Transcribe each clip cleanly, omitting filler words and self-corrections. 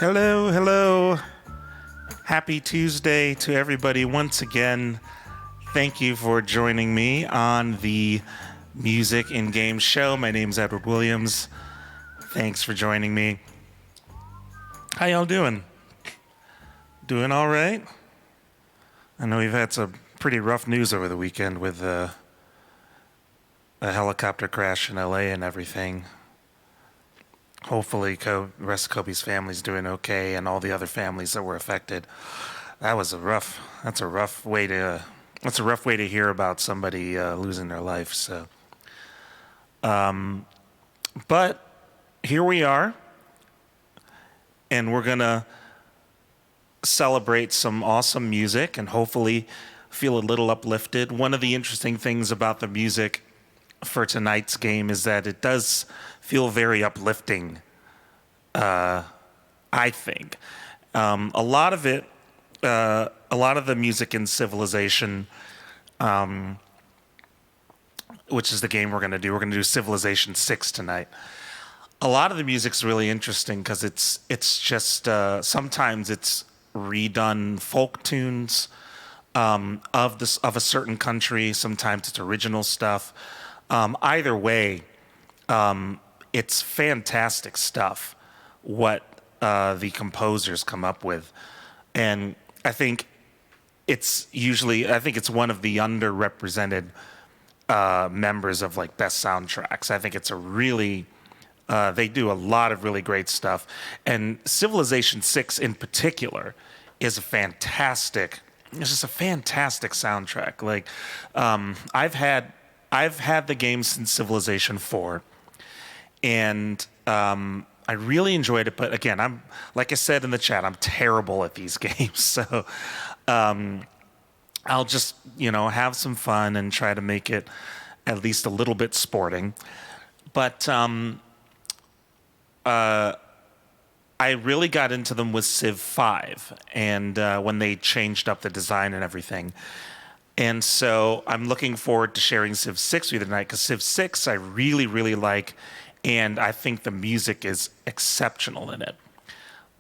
Hello, hello. Happy Tuesday to everybody once again. Thank you for joining me on the Music in Games show. My name's Edward Williams. Thanks for joining me. How y'all doing? Doing all right? I know we've had some pretty rough news over the weekend with a helicopter crash in LA and everything. Hopefully, the rest of Kobe's family's doing okay, and all the other families that were affected. That's a rough way to hear about somebody losing their life. So, but here we are, and we're gonna celebrate some awesome music and hopefully feel a little uplifted. One of the interesting things about the music for tonight's game is that it does feel very uplifting, I think. A lot of the music in Civilization, which is the game we're going to do Civilization 6 tonight. A lot of the music's really interesting because it's just sometimes it's redone folk tunes of a certain country. Sometimes it's original stuff. Either way, it's fantastic stuff what the composers come up with, and I think it's one of the underrepresented members of like best soundtracks. I think it's a really they do a lot of really great stuff, and Civilization 6 in particular is a fantastic. It's just a fantastic soundtrack. Like I've had the game since Civilization 4, and I really enjoyed it. But again, I'm like I said in the chat, I'm terrible at these games, so I'll just have some fun and try to make it at least a little bit sporting. But I really got into them with Civ 5, and when they changed up the design and everything. And so I'm looking forward to sharing Civ 6 with you tonight, because Civ 6 I really, really like, and I think the music is exceptional in it.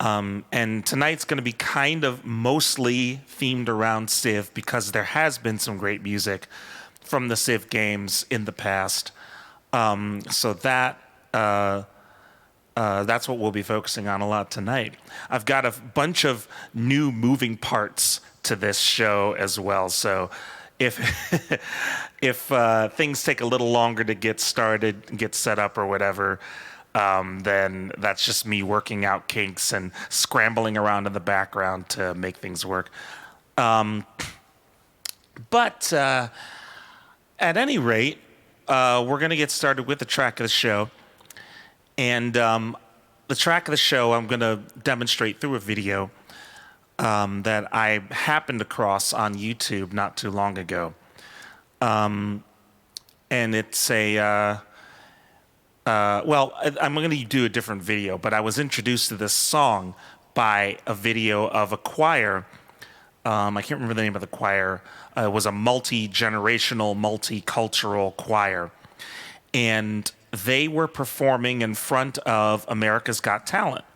And tonight's going to be kind of mostly themed around Civ, because there has been some great music from the Civ games in the past. So that's what we'll be focusing on a lot tonight. I've got a bunch of new moving parts to this show as well. So if things take a little longer to get started, get set up or whatever, then that's just me working out kinks and scrambling around in the background to make things work. But at any rate, we're going to get started with the track of the show. And the track of the show I'm going to demonstrate through a video that I happened across on YouTube not too long ago. And it's I'm going to do a different video, but I was introduced to this song by a video of a choir. I can't remember the name of the choir. It was a multi-generational, multicultural choir. And they were performing in front of America's Got Talent.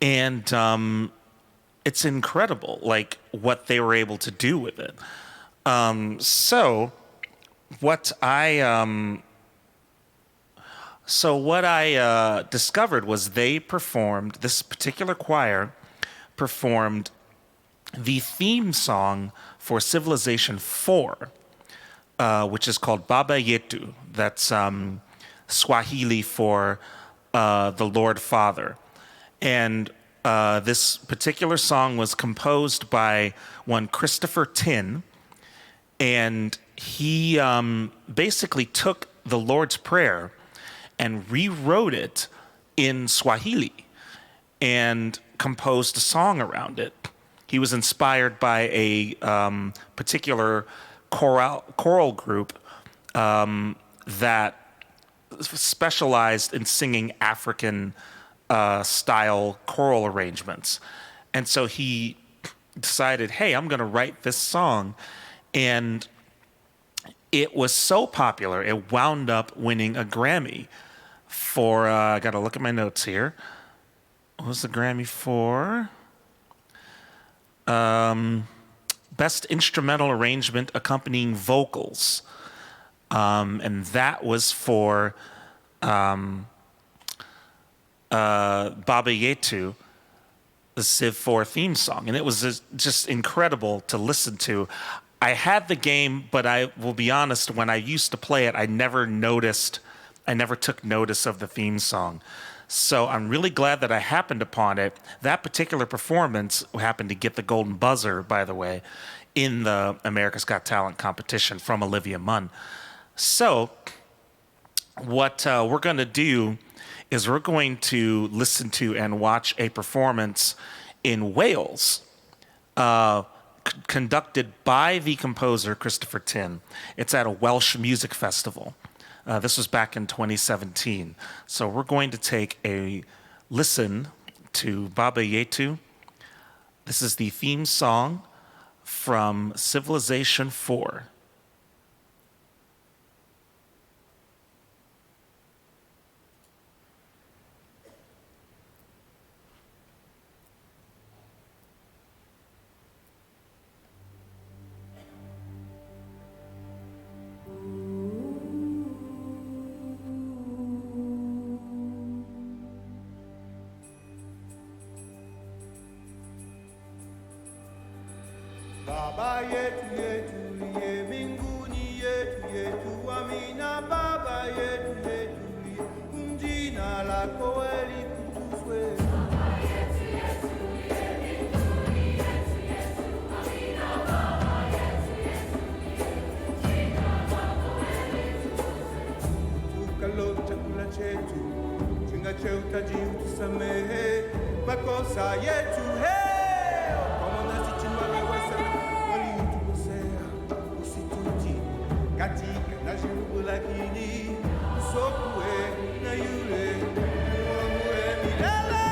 And it's incredible, like, what they were able to do with it. So what I discovered was this particular choir performed the theme song for Civilization 4, which is called Baba Yetu. That's Swahili for the Lord Father. And this particular song was composed by one Christopher Tin, and he basically took the Lord's Prayer and rewrote it in Swahili and composed a song around it. He was inspired by a particular choral group that specialized in singing African style choral arrangements. And so he decided, hey, I'm going to write this song. And it was so popular, it wound up winning a Grammy for, I got to look at my notes here. what was the Grammy for? Best Instrumental Arrangement Accompanying Vocals. And that was for Baba Yetu, the Civ 4 theme song. And it was just incredible to listen to. I had the game, but I will be honest, when I used to play it, I never took notice of the theme song. So I'm really glad that I happened upon it. That particular performance happened to get the golden buzzer, by the way, in the America's Got Talent competition from Olivia Munn. So what we're going to do is we're going to listen to and watch a performance in Wales conducted by the composer Christopher Tin. It's at a Welsh music festival. This was back in 2017. So we're going to take a listen to Baba Yetu. This is the theme song from Civilization 4. Baba yetu yetu liye mbinguni yetu yetu amina. Baba yetu yetu liye jina lako litukuzwe. Baba yetu yetu liye mbinguni yetu yetu amina. Baba yetu yetu liye jina lako litukuzwe. Tukalo chakula chetu chinga cheutaji utusamehe makosa yetu katika na jibu lakini usokwe na yule muamue milele.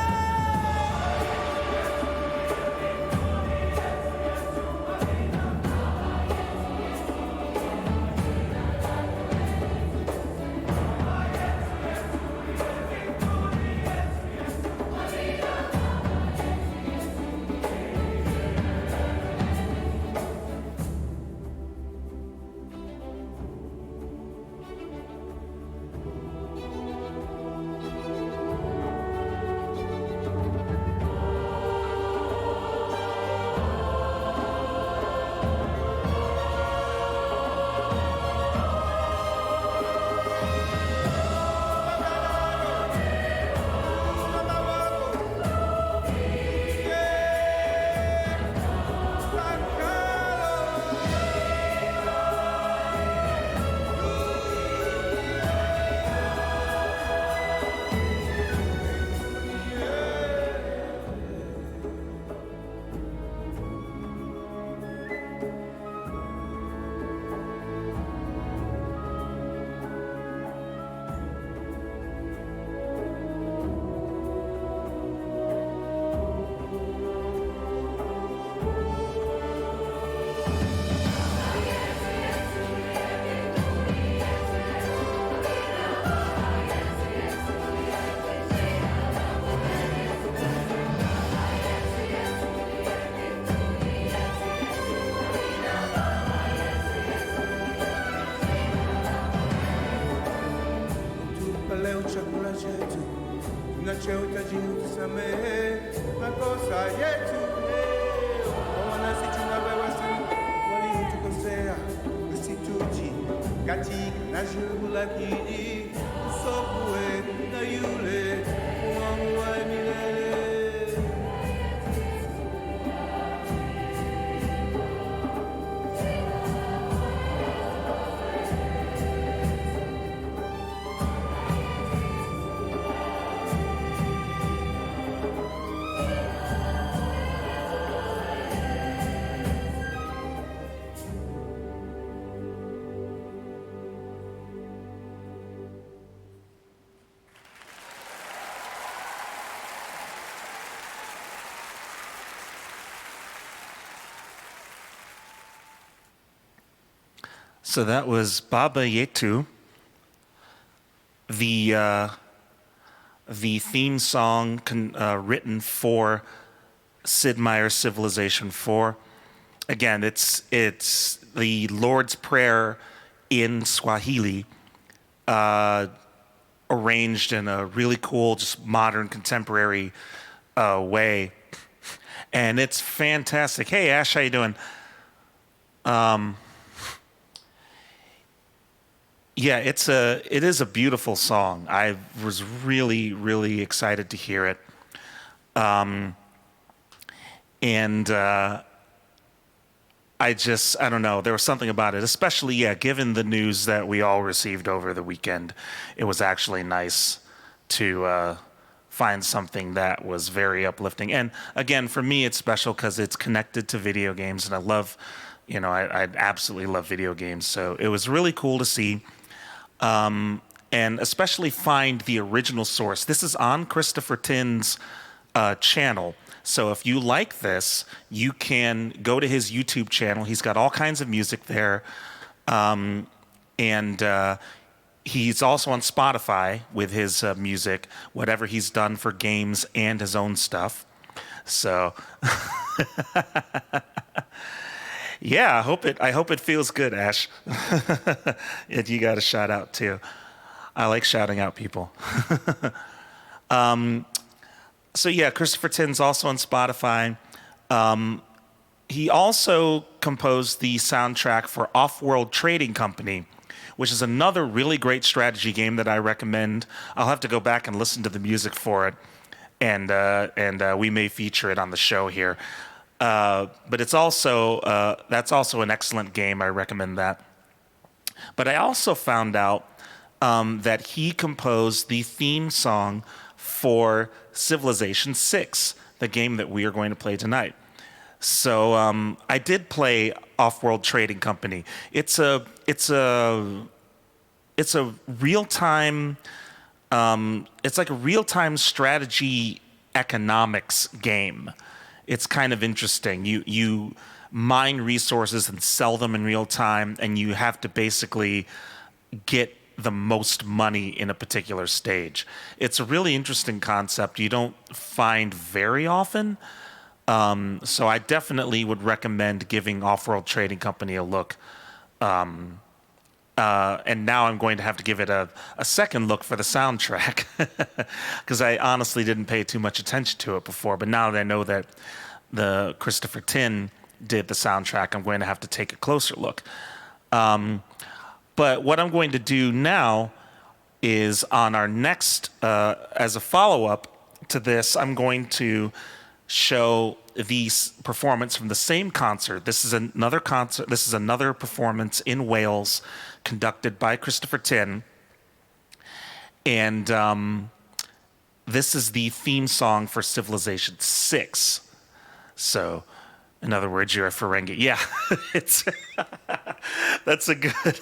Chakula chetu tunachohitaji utusamehe makosa yetu leo, nasi tunawawasi waliotukosea, usitutie katika na jibu lakini usokwe na yule muamue milele. So that was Baba Yetu, the the theme song written for Sid Meier's Civilization 4. Again, it's the Lord's Prayer in Swahili, arranged in a really cool, just modern, contemporary way, and it's fantastic. Hey, Ash, how you doing? Yeah, it is a beautiful song. I was really, really excited to hear it, and I don't know. There was something about it, especially, yeah, given the news that we all received over the weekend. It was actually nice to find something that was very uplifting. And again, for me, it's special because it's connected to video games, and I love, I absolutely love video games. So it was really cool to see, and especially find the original source. This is on Christopher Tin's channel. So if you like this, you can go to his YouTube channel. He's got all kinds of music there. And he's also on Spotify with his music, whatever he's done for games and his own stuff. So yeah, I hope it feels good, Ash. And you got a shout out too. I like shouting out people. So yeah, Christopher Tin's also on Spotify. He also composed the soundtrack for Off-World Trading Company, which is another really great strategy game that I recommend. I'll have to go back and listen to the music for it, and we may feature it on the show here. But it's also that's also an excellent game. I recommend that. But I also found out that he composed the theme song for Civilization 6, the game that we are going to play tonight. So I did play Off-World Trading Company. It's a real-time it's like a real-time strategy economics game. It's kind of interesting. You mine resources and sell them in real time, and you have to basically get the most money in a particular stage. It's a really interesting concept you don't find very often. So I definitely would recommend giving Off-World Trading Company a look. And now I'm going to have to give it a second look for the soundtrack, because I honestly didn't pay too much attention to it before. But now that I know that the Christopher Tin did the soundtrack, I'm going to have to take a closer look. But what I'm going to do now is on our next, as a follow-up to this, I'm going to show the performance from the same concert. This is another concert. This is another performance in Wales conducted by Christopher Tin. And this is the theme song for Civilization 6. So, in other words, you're a Ferengi. Yeah, it's that's a good.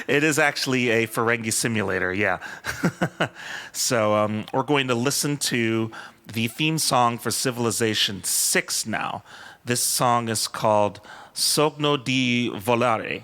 It is actually a Ferengi simulator. Yeah. So we're going to listen to the theme song for Civilization 6 now. This song is called Sogno di Volare.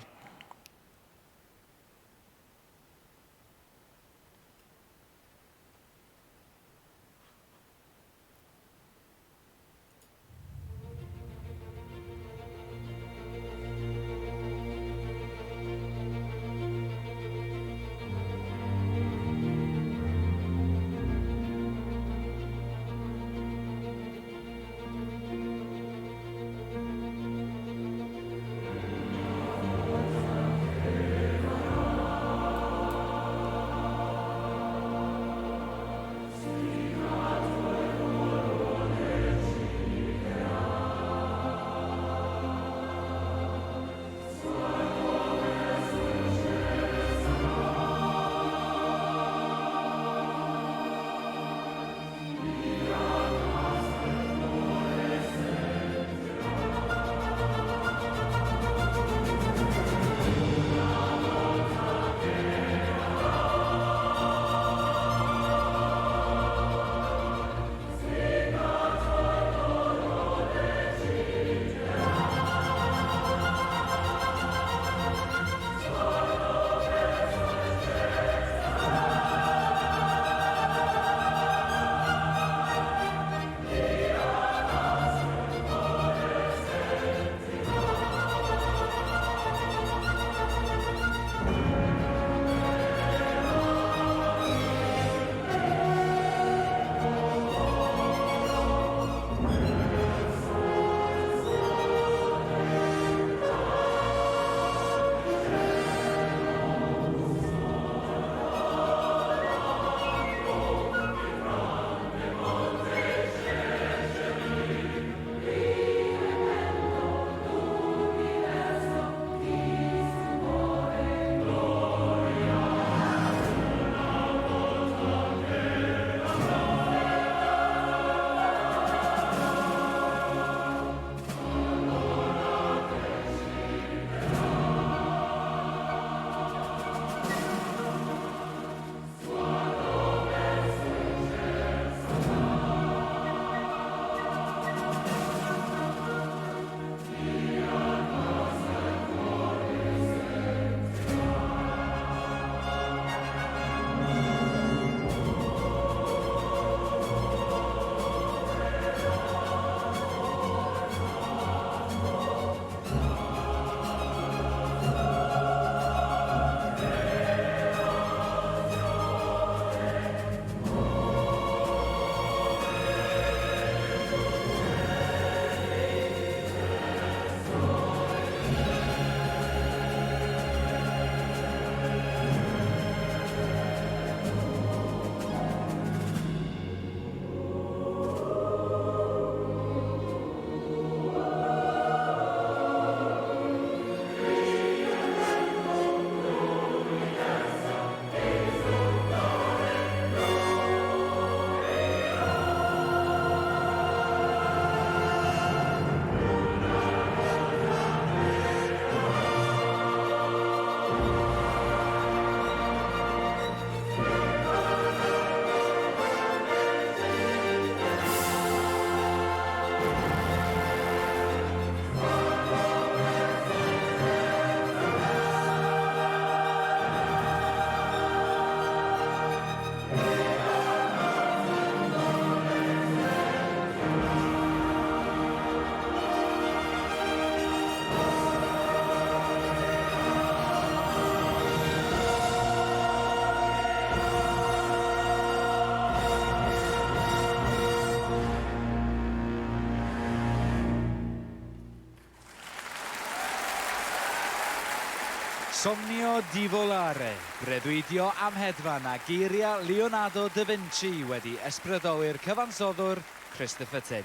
Sogno di volare, breuddwydio am hedfan a geiriau Leonardo da Vinci wedi ysbrydoli'r cyfansoddwr Christopher Tin.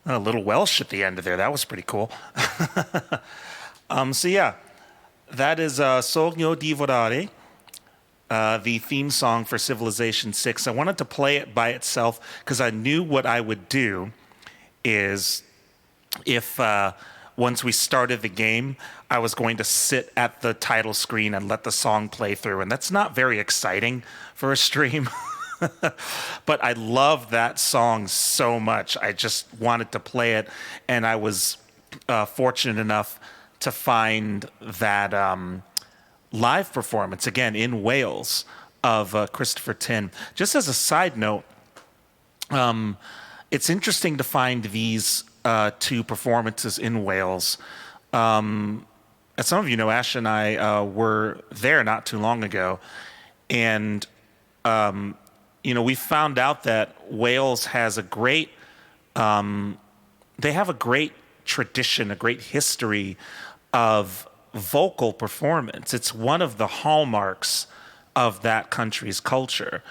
A little Welsh at the end of there. That was pretty cool. So yeah, that is Sogno di volare, the theme song for Civilization 6. I wanted to play it by itself because I knew what I would do is if once we started the game, I was going to sit at the title screen and let the song play through. And that's not very exciting for a stream. But I love that song so much. I just wanted to play it. And I was fortunate enough to find that live performance, again, in Wales, of Christopher Tin. Just as a side note, it's interesting to find these two performances in Wales. As some of you know, Ash and I were there not too long ago. And we found out that Wales has a great, they have a great tradition, a great history of vocal performance. It's one of the hallmarks of that country's culture.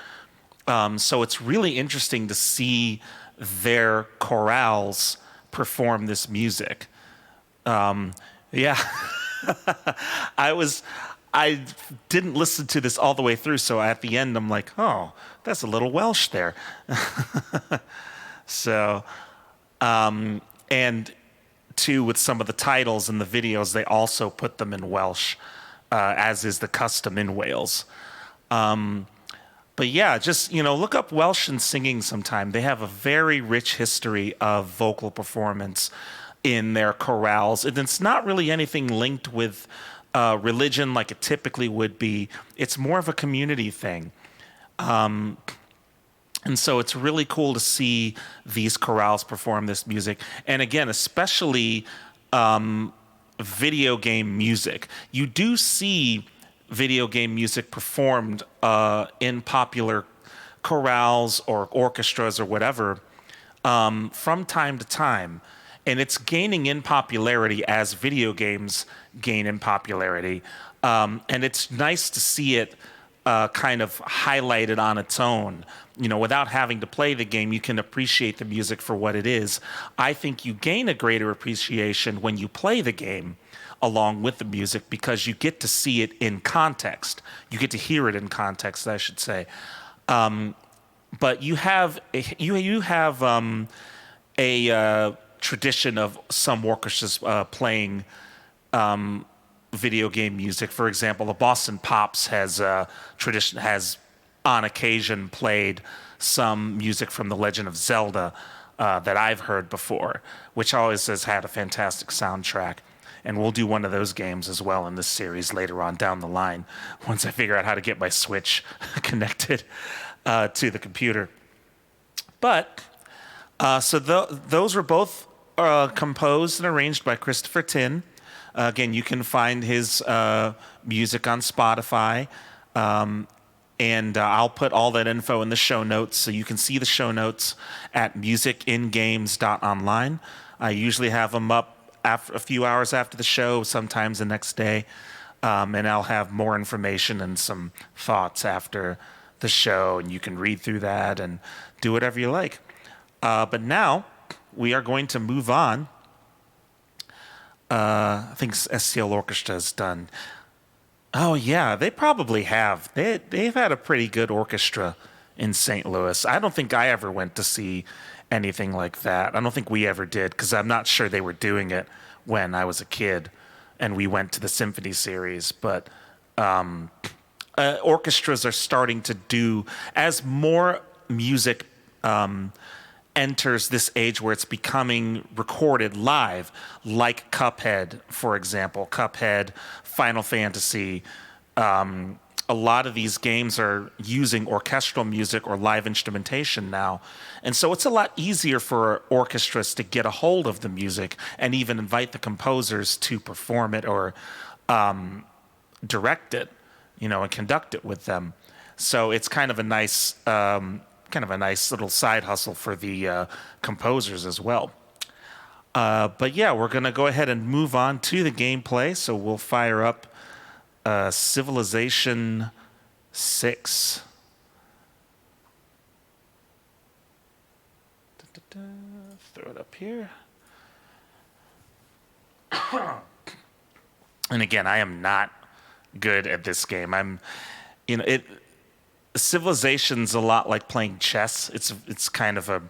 So it's really interesting to see their chorales perform this music. Yeah, I didn't listen to this all the way through, so at the end I'm like, oh, that's a little Welsh there. So, and too, with some of the titles in the videos, they also put them in Welsh, as is the custom in Wales. But yeah, just, look up Welsh and singing sometime. They have a very rich history of vocal performance in their chorales. And it's not really anything linked with religion like it typically would be. It's more of a community thing. And so it's really cool to see these chorales perform this music. And again, especially video game music. You do see video game music performed in popular chorales or orchestras or whatever from time to time. And it's gaining in popularity as video games gain in popularity. And it's nice to see it kind of highlighted on its own. Without having to play the game, you can appreciate the music for what it is. I think you gain a greater appreciation when you play the game along with the music because you get to see it in context. You get to hear it in context, I should say. But you have a tradition of some orchestras playing video game music. For example, the Boston Pops has on occasion played some music from The Legend of Zelda that I've heard before, which always has had a fantastic soundtrack. And we'll do one of those games as well in this series later on down the line, once I figure out how to get my Switch connected to the computer. But, so those were both composed and arranged by Christopher Tin. Again, you can find his music on Spotify. And I'll put all that info in the show notes, so you can see the show notes at musicingames.online. I usually have them up a few hours after the show, sometimes the next day. And I'll have more information and some thoughts after the show, and you can read through that and do whatever you like. But now we are going to move on. I think SCL Orchestra is done. Oh, yeah, they probably have. They've had a pretty good orchestra in St. Louis. I don't think I ever went to see anything like that. I don't think we ever did, because I'm not sure they were doing it when I was a kid and we went to the symphony series. But orchestras are starting to do, as more music enters this age where it's becoming recorded live, like Cuphead, for example. Cuphead, Final Fantasy. A lot of these games are using orchestral music or live instrumentation now. And so it's a lot easier for orchestras to get a hold of the music and even invite the composers to perform it or direct it, and conduct it with them. So it's kind of a nice little side hustle for the composers as well. But yeah, we're going to go ahead and move on to the gameplay. So we'll fire up Civilization 6. Throw it up here. And again, I am not good at this game. Civilization's a lot like playing chess. It's kind of a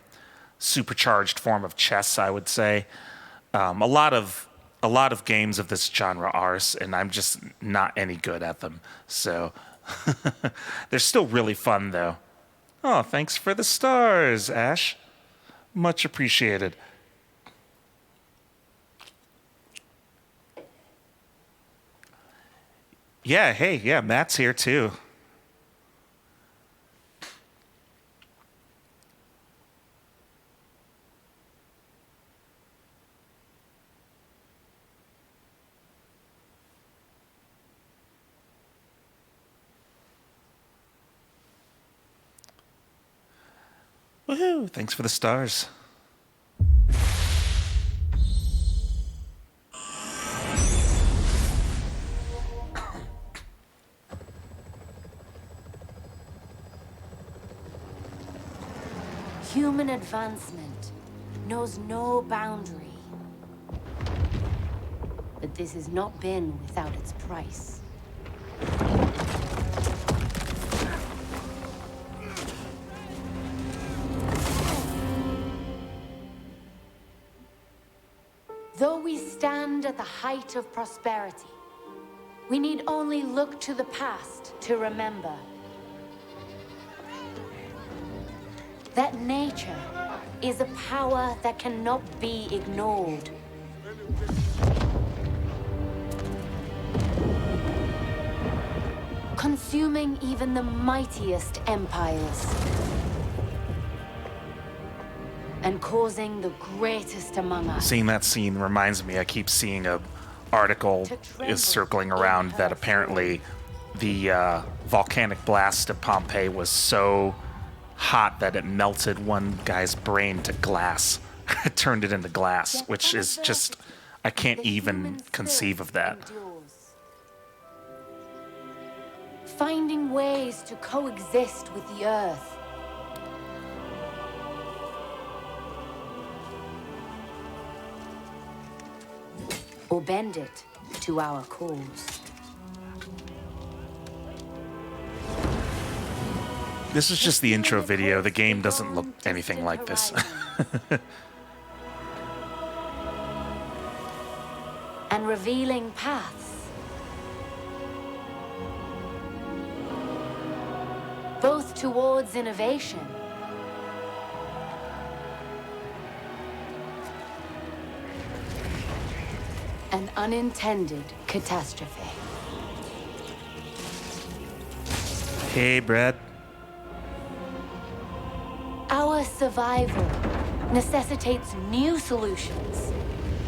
supercharged form of chess, I would say. A lot of games of this genre are, and I'm just not any good at them. So they're still really fun, though. Oh, thanks for the stars, Ash. Much appreciated. Yeah, hey, yeah, Matt's here too. Woohoo! Thanks for the stars. Human advancement knows no boundary. But this has not been without its price. Though we stand at the height of prosperity, we need only look to the past to remember that nature is a power that cannot be ignored. Consuming even the mightiest empires. And causing the greatest among us. Seeing that scene reminds me, I keep seeing a article is circling around that apparently the volcanic blast of Pompeii was so hot that it melted one guy's brain to glass. It turned it into glass, which is just, I can't even conceive of that. Finding ways to coexist with the Earth. Or bend it to our cause. This is just the intro video. The game doesn't look anything like this. And revealing paths. Both towards innovation and unintended catastrophe. Hey, Brad. Our survival necessitates new solutions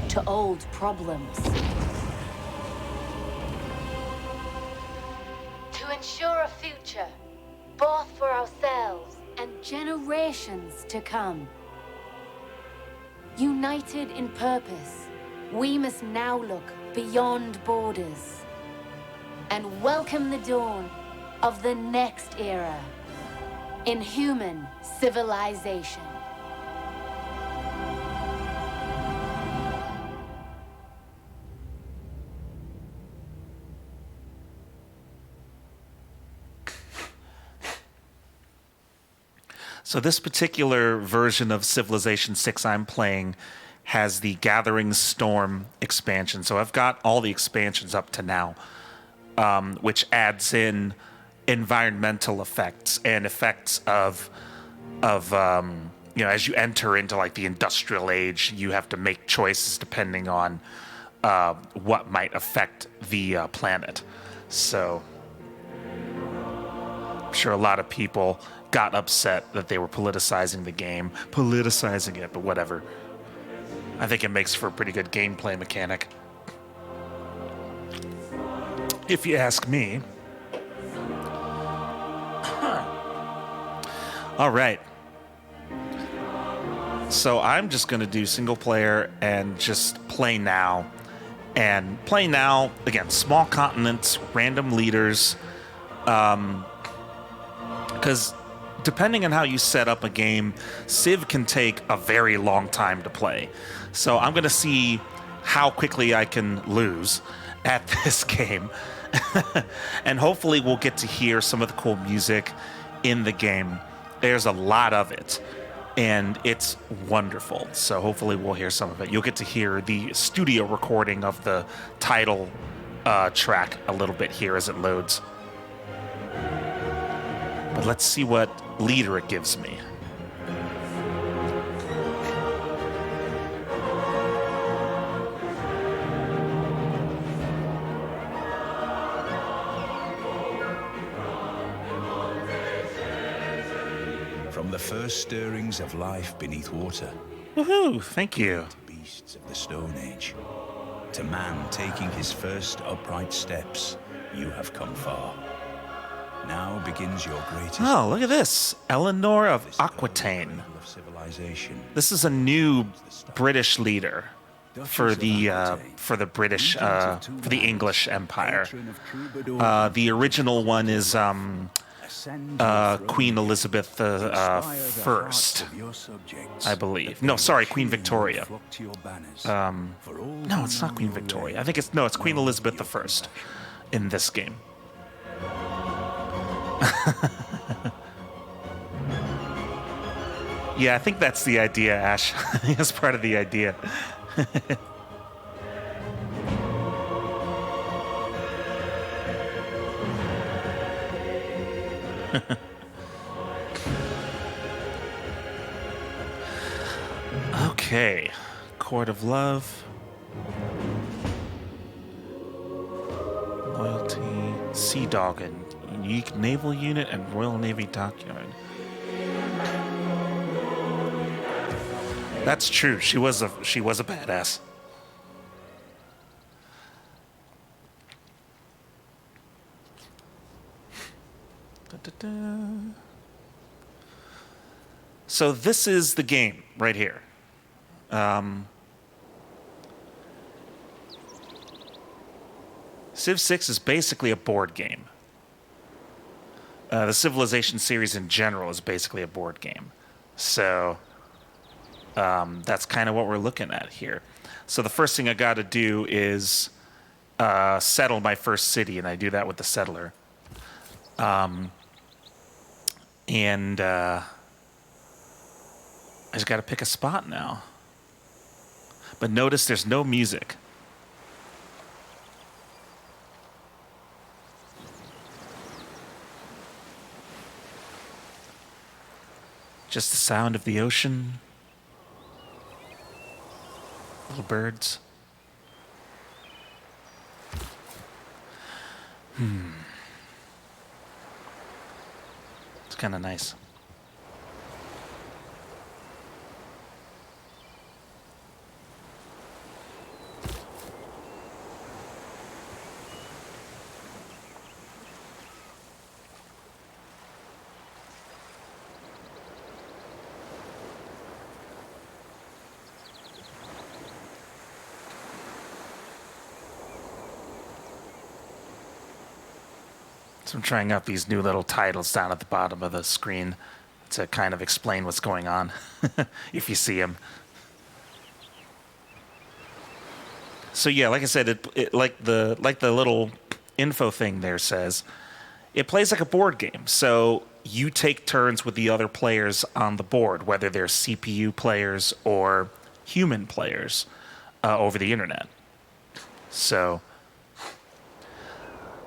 to old problems. To ensure a future, both for ourselves and generations to come. United in purpose, we must now look beyond borders and welcome the dawn of the next era in human civilization. So this particular version of Civilization 6 I'm playing has the Gathering Storm expansion. So I've got all the expansions up to now, which adds in environmental effects and effects of as you enter into like the industrial age, you have to make choices depending on what might affect the planet. So I'm sure a lot of people got upset that they were politicizing the game, politicizing it, but whatever. I think it makes for a pretty good gameplay mechanic, if you ask me. All right. So I'm just going to do single player and just play now. And play now, again, small continents, random leaders. Because depending on how you set up a game, Civ can take a very long time to play. So I'm going to see how quickly I can lose at this game. And hopefully we'll get to hear some of the cool music in the game. There's a lot of it, and it's wonderful. So hopefully we'll hear some of it. You'll get to hear the studio recording of the title track a little bit here as it loads. But let's see what leader it gives me. From the first stirrings of life beneath water, Woohoo! Thank you. to beasts of the Stone Age, to man taking his first upright steps, you have come far. Now begins your greatest Oh, look at this. Eleanor of Aquitaine. of civilization. This is a new British leader for the British for the English Empire. The original one is Queen Elizabeth First, I believe. No, sorry, Queen Victoria. No, it's not Queen Victoria. I think it's Queen Elizabeth I in this game. Yeah, I think that's the idea, Ash. That's part of the idea. Okay. Court of Love. Loyalty. Sea Dog and unique naval unit and Royal Navy dockyard. That's true. She was a badass. Da-da-da. So this is the game right here. Civ 6 is basically a board game. The Civilization series in general is basically a board game. So that's kind of what we're looking at here. So the first thing I got to do is settle my first city, and I do that with the settler. And I just got to pick a spot now. But notice there's no music. Just the sound of the ocean. Little birds. It's kind of nice. So I'm trying out these new little titles down at the bottom of the screen to kind of explain what's going on, if you see them. So yeah, like I said, it like the little info thing there says, it plays like a board game. So you take turns with the other players on the board, whether they're CPU players or human players over the internet. So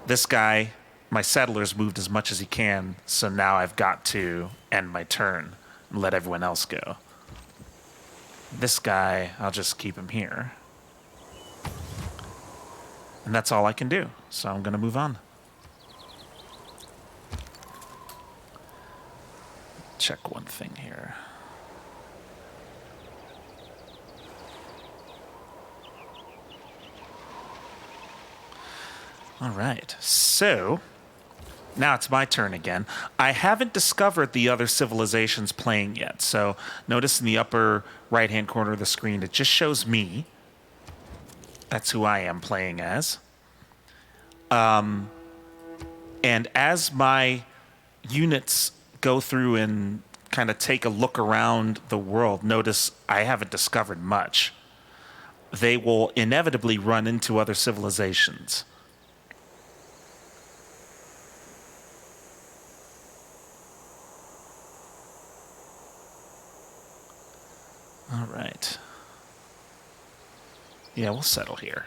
this guy, my settler's moved as much as he can, so now I've got to end my turn and let everyone else go. This guy, I'll just keep him here. And that's all I can do, so I'm going to move on. Check one thing here. All right, so Now it's my turn again. I haven't discovered the other civilizations playing yet. So notice in the upper right-hand corner of the screen, it just shows me. That's who I am playing as. And as my units go through and kind of take a look around the world, notice I haven't discovered much. They will inevitably run into other civilizations. All right. Yeah, we'll settle here.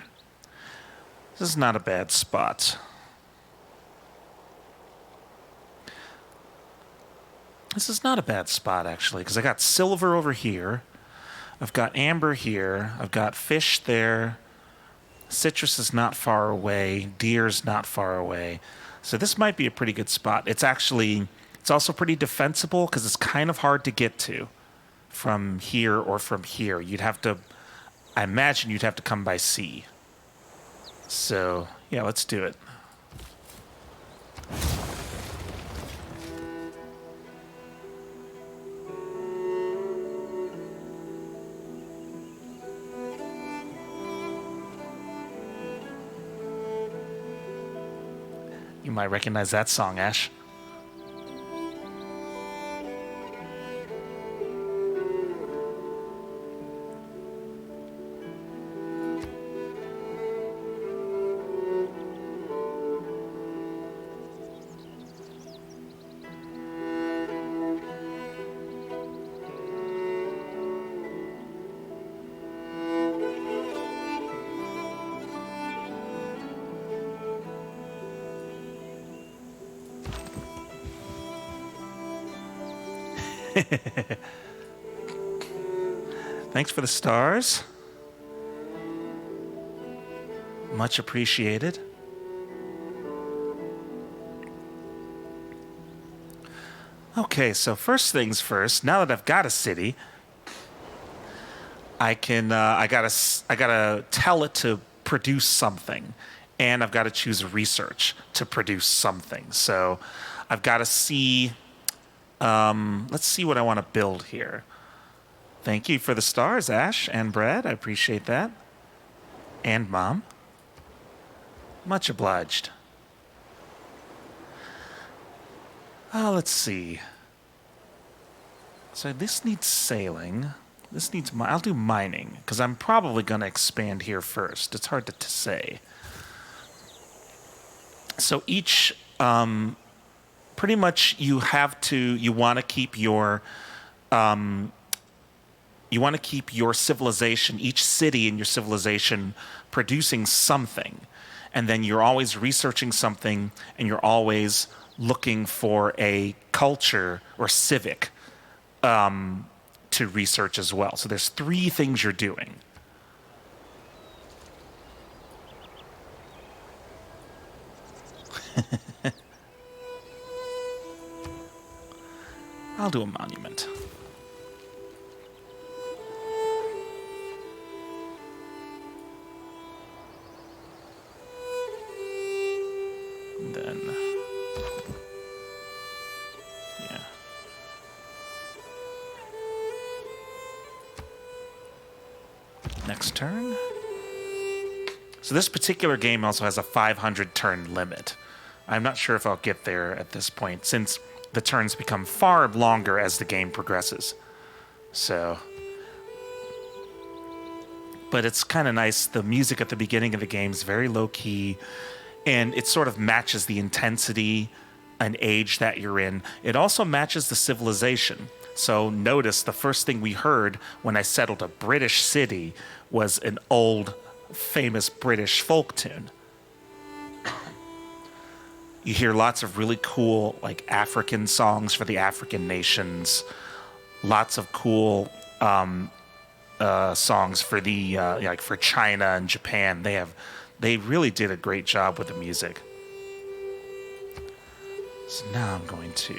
This is not a bad spot. This is not a bad spot, actually, because I got silver over here. I've got amber here. I've got fish there. Citrus is not far away. Deer's not far away. So this might be a pretty good spot. It's also pretty defensible because it's kind of hard to get to from here or from here. I imagine you'd have to come by sea. So, yeah, let's do it. You might recognize that song, Ash. Thanks for the stars. Much appreciated. Okay, so first things first, now that I've got a city, I gotta tell it to produce something, and I've got to choose research to produce something. So I've got to see. Let's see what I want to build here. Thank you for the stars, Ash and Brad. I appreciate that. And Mom. Much obliged. Let's see. So this needs sailing. This needs I'll do mining, because I'm probably going to expand here first. It's hard to say. So each, pretty much you want to keep your civilization, each city in your civilization producing something. And then you're always researching something, and you're always looking for a culture or civic to research as well. So there's 3 things you're doing. I'll do a monument. And then, yeah. Next turn. So this particular game also has a 500 turn limit. I'm not sure if I'll get there at this point, since the turns become far longer as the game progresses. So, but it's kind of nice. The music at the beginning of the game is very low key, and it sort of matches the intensity and age that you're in. It also matches the civilization. So notice the first thing we heard when I settled a British city was an old, famous British folk tune. You hear lots of really cool, like, African songs for the African nations. Lots of cool songs for the like for China and Japan. They really did a great job with the music. So now I'm going to.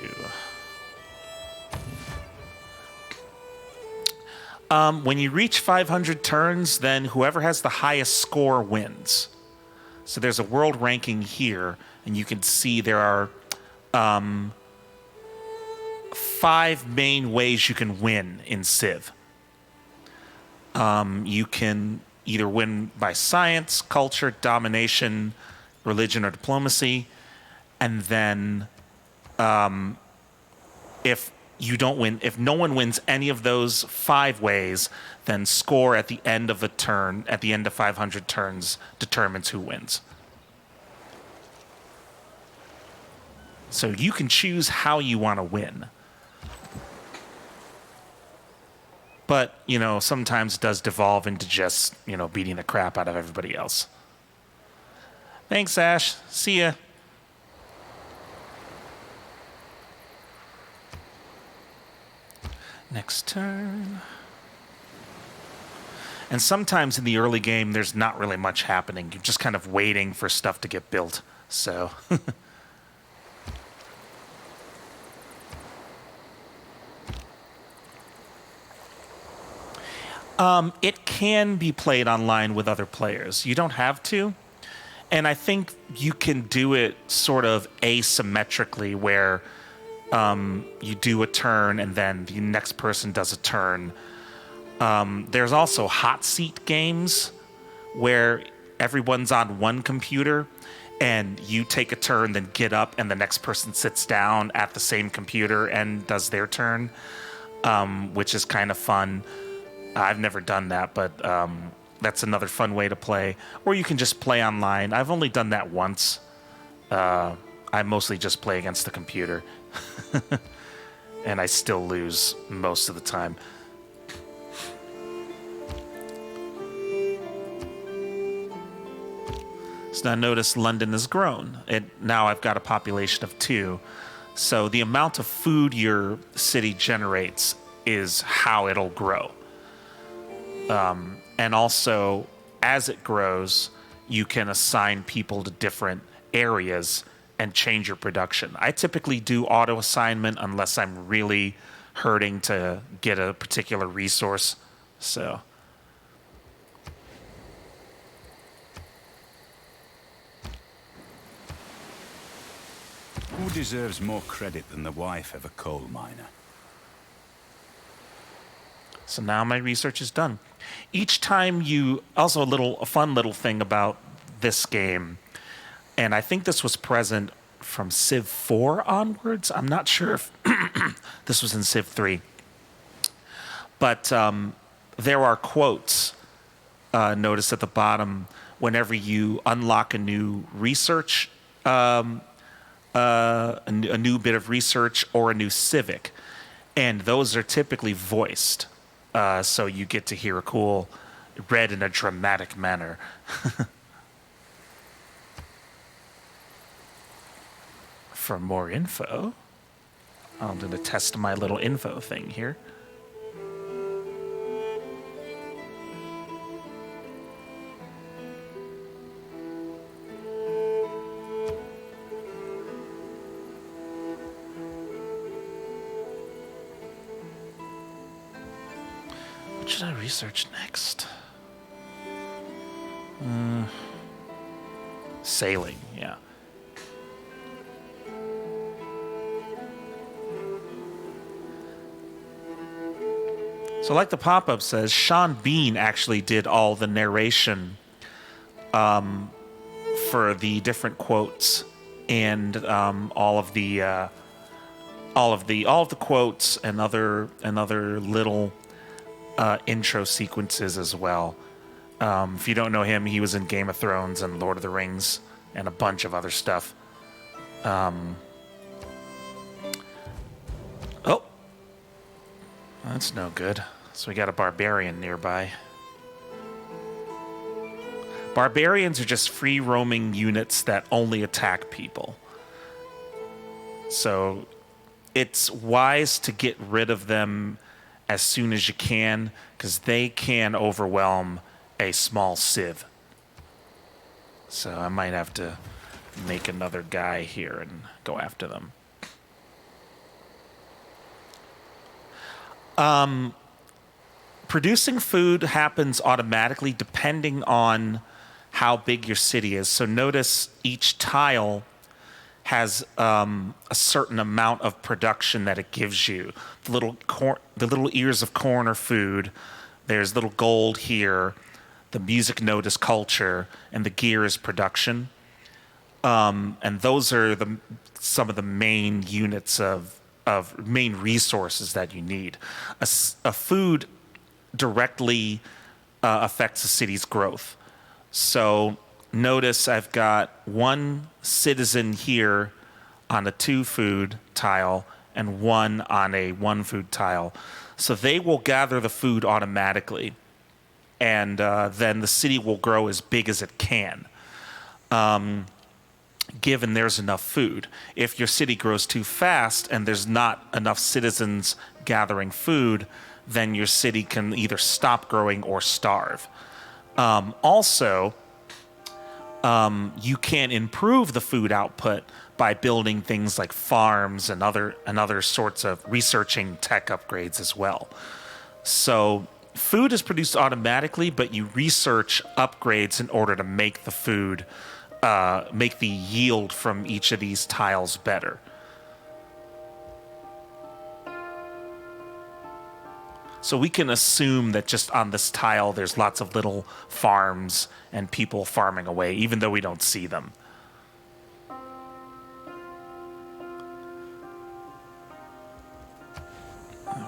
When you reach 500 turns, then whoever has the highest score wins. So there's a world ranking here, and you can see there are 5 main ways you can win in Civ. You can either win by science, culture, domination, religion, or diplomacy. And then if you don't win, if no one wins any of those 5 ways, then score at the end of a turn, at the end of 500 turns, determines who wins. So you can choose how you want to win. But, you know, sometimes it does devolve into just, you know, beating the crap out of everybody else. Thanks, Ash. See ya. Next turn. And sometimes in the early game, there's not really much happening. You're just kind of waiting for stuff to get built. So... It can be played online with other players. You don't have to. And I think you can do it sort of asymmetrically where you do a turn and then the next person does a turn. There's also hot seat games where everyone's on one computer and you take a turn, then get up, and the next person sits down at the same computer and does their turn, which is kind of fun. I've never done that, but that's another fun way to play. Or you can just play online. I've only done that once. I mostly just play against the computer. And I still lose most of the time. So now notice London has grown. Now I've got a population of 2. So the amount of food your city generates is how it'll grow. And also, as it grows, you can assign people to different areas and change your production. I typically do auto assignment unless I'm really hurting to get a particular resource. So. Who deserves more credit than the wife of a coal miner? So now my research is done. Each time you, also a fun little thing about this game, and I think this was present from Civ 4 onwards. I'm not sure if this was in Civ 3. But there are quotes, notice at the bottom, whenever you unlock a new research, a new bit of research or a new civic. And those are typically voiced. So you get to hear a cool, read in a dramatic manner. For more info, I'm going to test my little info thing here. What should I research next? Sailing, yeah. So like the pop-up says, Sean Bean actually did all the narration for the different quotes and all of the quotes and other little intro sequences as well. If you don't know him, he was in Game of Thrones and Lord of the Rings and a bunch of other stuff. Oh, that's no good. So we got a barbarian nearby. Barbarians are just free roaming units that only attack people. So it's wise to get rid of them as soon as you can, because they can overwhelm a small civ. So I might have to make another guy here and go after them. Producing food happens automatically depending on how big your city is. So notice each tile has a certain amount of production that it gives you. The little ears of corn are food. There's little gold here. The music note is culture, and the gear is production. And those are some of the main units of main resources that you need. A food directly affects a city's growth. So notice I've got one citizen here on a 2 food tile and one on a 1 food tile. So they will gather the food automatically, and then the city will grow as big as it can, given there's enough food. If your city grows too fast and there's not enough citizens gathering food, then your city can either stop growing or starve. Also, you can improve the food output by building things like farms and other sorts of researching tech upgrades as well. So food is produced automatically, but you research upgrades in order to make the food, make the yield from each of these tiles better. So we can assume that just on this tile there's lots of little farms and people farming away, even though we don't see them.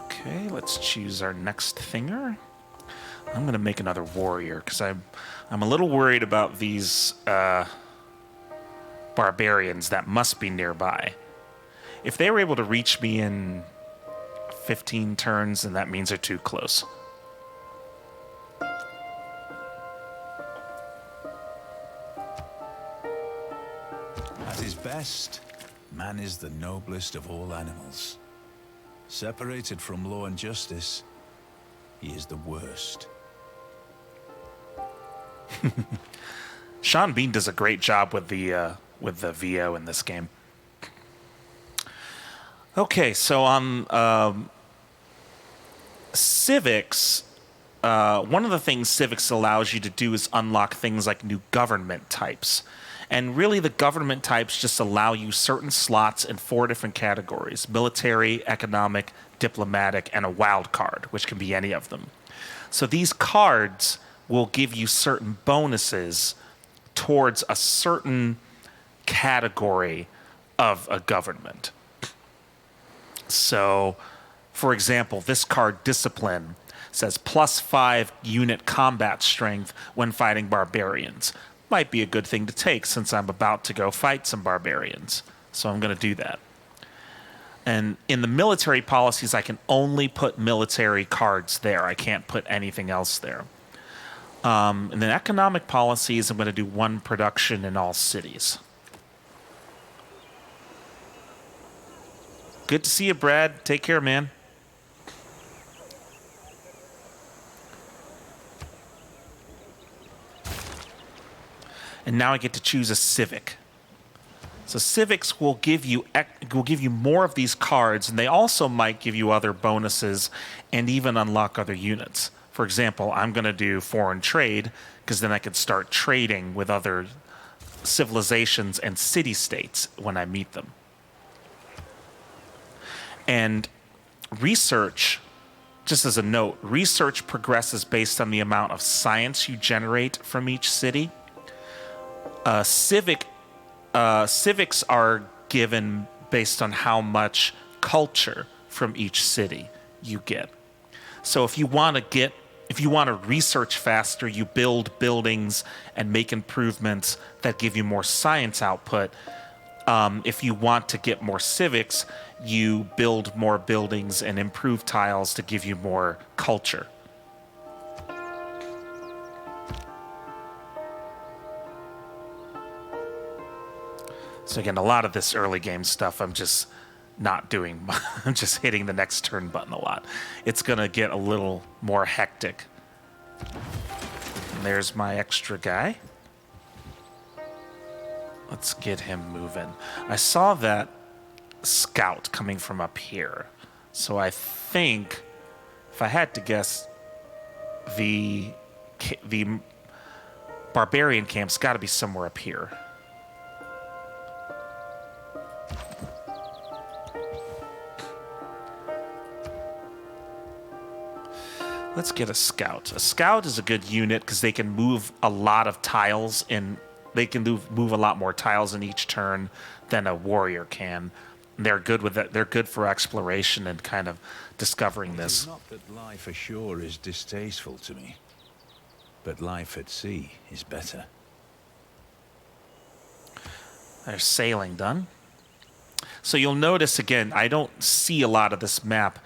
Okay, let's choose our next thinger. I'm going to make another warrior because I'm a little worried about these barbarians that must be nearby. If they were able to reach me in 15 turns, then that means they're too close. At his best, man is the noblest of all animals. Separated from law and justice, he is the worst. Sean Bean does a great job with the VO in this game. Okay, so on civics, one of the things civics allows you to do is unlock things like new government types. And really the government types just allow you certain slots in 4 different categories: military, economic, diplomatic, and a wild card, which can be any of them. So these cards will give you certain bonuses towards a certain category of a government. So, for example, this card, Discipline, says +5 unit combat strength when fighting barbarians. Might be a good thing to take since I'm about to go fight some barbarians. So I'm going to do that. And in the military policies, I can only put military cards there. I can't put anything else there. And then economic policies, I'm going to do 1 production in all cities. Good to see you, Brad. Take care, man. And now I get to choose a civic. So civics will give you more of these cards, and they also might give you other bonuses and even unlock other units. For example, I'm going to do foreign trade because then I could start trading with other civilizations and city-states when I meet them. And research, just as a note, research progresses based on the amount of science you generate from each city. Civics are given based on how much culture from each city you get. So if you want to research faster, you build buildings and make improvements that give you more science output. If you want to get more civics, you build more buildings and improve tiles to give you more culture. So again, a lot of this early game stuff I'm just not doing. I'm just hitting the next turn button a lot. It's going to get a little more hectic. And there's my extra guy. Let's get him moving. I saw that scout coming from up here. So I think, if I had to guess, the barbarian camp's got to be somewhere up here. Let's get a scout. A scout is a good unit because they can move a lot of tiles in. They can move a lot more tiles in each turn than a warrior can. They're good with that. They're good for exploration and kind of discovering It this. is not that life ashore is distasteful to me, but life at sea is better. There's sailing done. So you'll notice again, I don't see a lot of this map.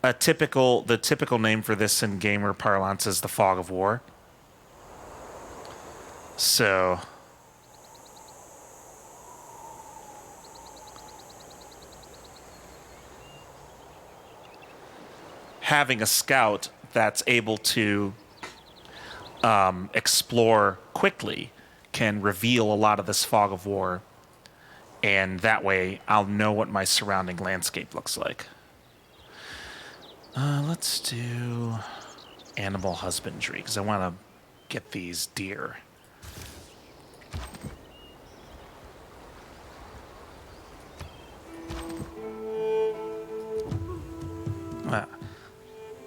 The typical name for this in gamer parlance is the Fog of War. So having a scout that's able to explore quickly can reveal a lot of this Fog of War, and that way I'll know what my surrounding landscape looks like. Let's do animal husbandry because I want to get these deer.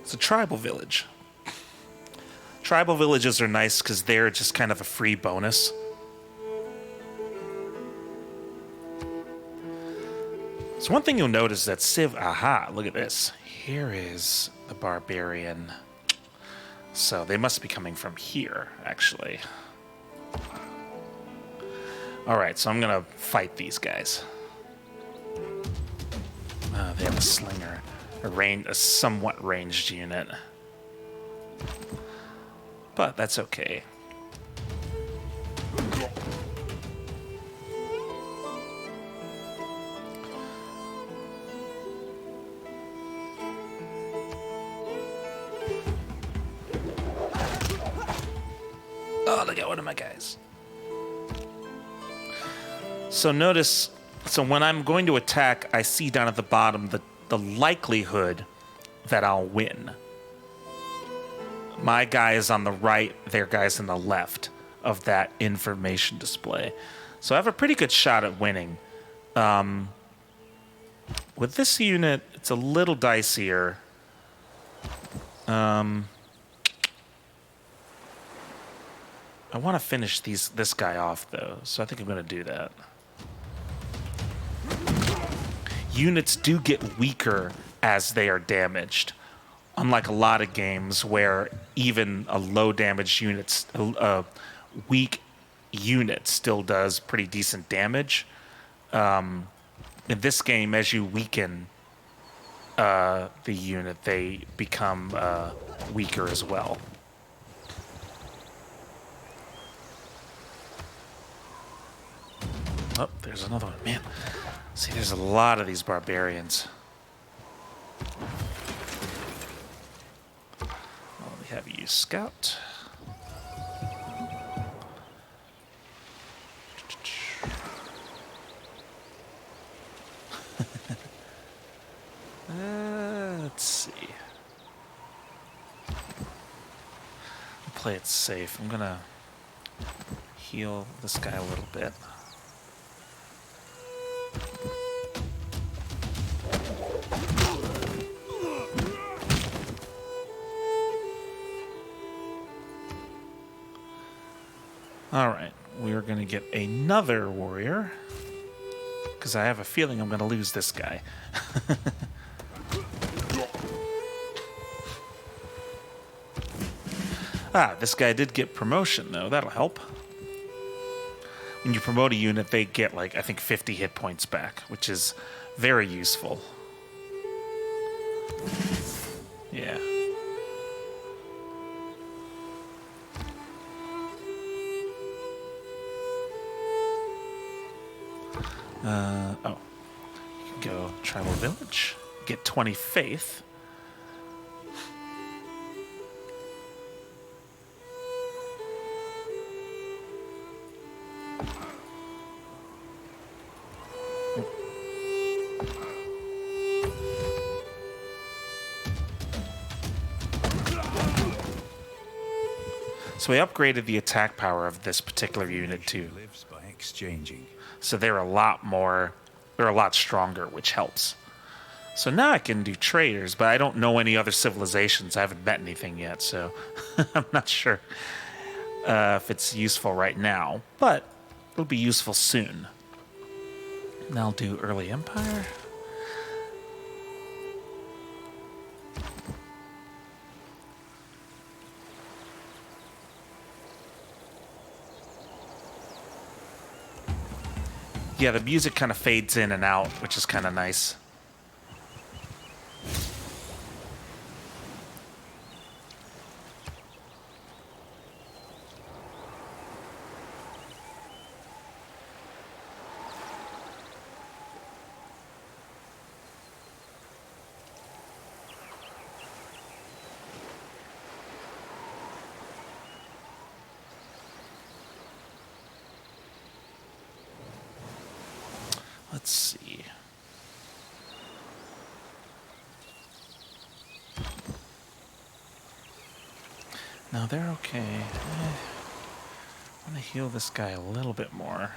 It's a tribal village. Tribal villages are nice because they're just kind of a free bonus. So one thing you'll notice that aha, look at this. Here is the barbarian. So they must be coming from here, actually. All right, so I'm gonna fight these guys. They have a slinger, a somewhat ranged unit, but that's okay. Oh, look at one of my guys. So notice, so when I'm going to attack, I see down at the bottom the likelihood that I'll win. My guy is on the right, their guy's on the left of that information display. So I have a pretty good shot at winning. With this unit, it's a little dicier. I want to finish this guy off, though, so I think I'm going to do that. Units do get weaker as they are damaged, unlike a lot of games where even a low damage unit, a weak unit still does pretty decent damage. In this game, as you weaken the unit, they become weaker as well. Oh, there's another one. Man, see, there's a lot of these barbarians. Well, we have you, Scout. Let's see. I'll play it safe. I'm gonna heal this guy a little bit. All right, we are going to get another warrior because I have a feeling I'm going to lose this guy. This guy did get promotion, though. That'll help. When you promote a unit, they get, like, I think 50 hit points back, which is very useful. Yeah. Oh. You can go Tribal Village. Get 20 faith. So we upgraded the attack power of this particular unit too. Lives by exchanging. So they're a lot stronger, which helps. So now I can do traders, but I don't know any other civilizations. I haven't met anything yet, so I'm not sure if it's useful right now, but it'll be useful soon. And I'll do early empire. Yeah, the music kind of fades in and out, which is kind of nice. Let's see. No, they're okay. I want to heal this guy a little bit more.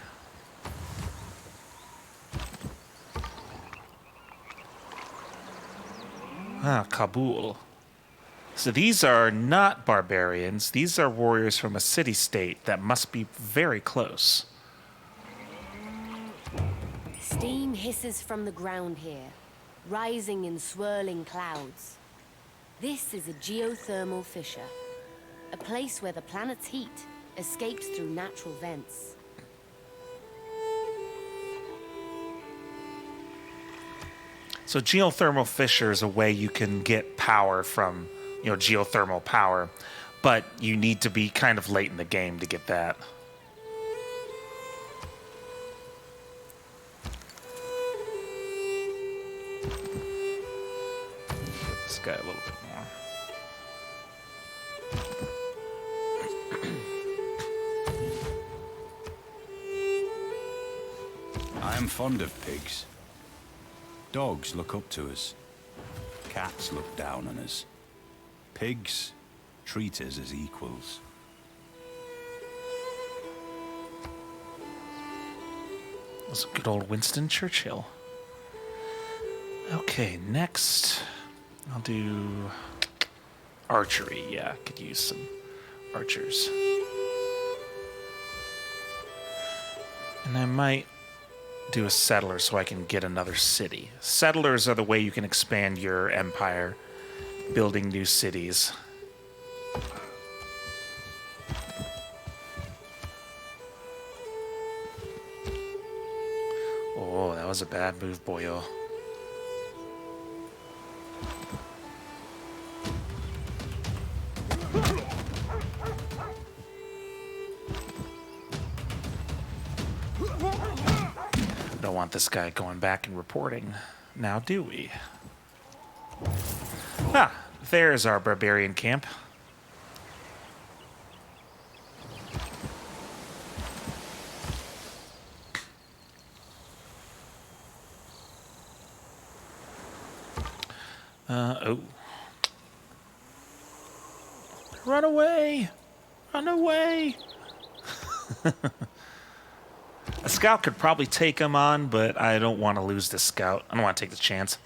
Ah, Kabul. So these are not barbarians. These are warriors from a city-state that must be very close. Steam hisses from the ground here, rising in swirling clouds. This is a geothermal fissure, a place where the planet's heat escapes through natural vents. So geothermal fissure is a way you can get power from, geothermal power, but you need to be kind of late in the game to get that. This guy a little bit more. I am fond of pigs. Dogs look up to us. Cats look down on us. Pigs treat us as equals. That's good old Winston Churchill. Okay, next I'll do archery. Yeah, could use some archers. And I might do a settler so I can get another city. Settlers are the way you can expand your empire, building new cities. Oh, that was a bad move, boyo. Don't want this guy going back and reporting. Now do we? Ah, there's our barbarian camp. Oh. Run away! Run away! A scout could probably take him on, but I don't want to lose the scout. I don't want to take the chance.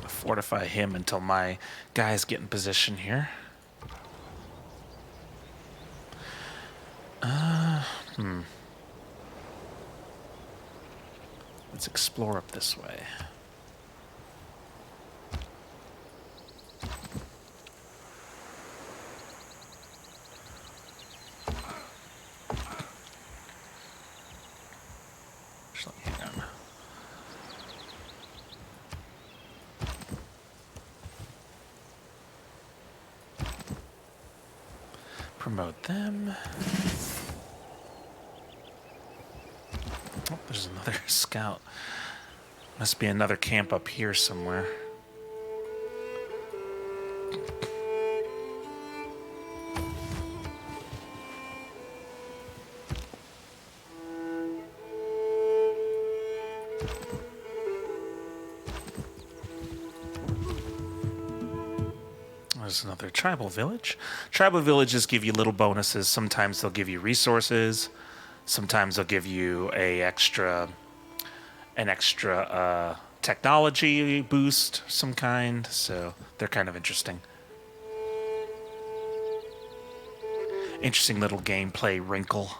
Fortify him until my guys get in position here. Let's explore up this way. Actually, hang on. Promote them. Oh, there's another scout. Must be another camp up here somewhere. There's another tribal village. Tribal villages give you little bonuses. Sometimes they'll give you resources. Sometimes they'll give you an extra technology boost of some kind. So they're kind of interesting. Interesting little gameplay wrinkle.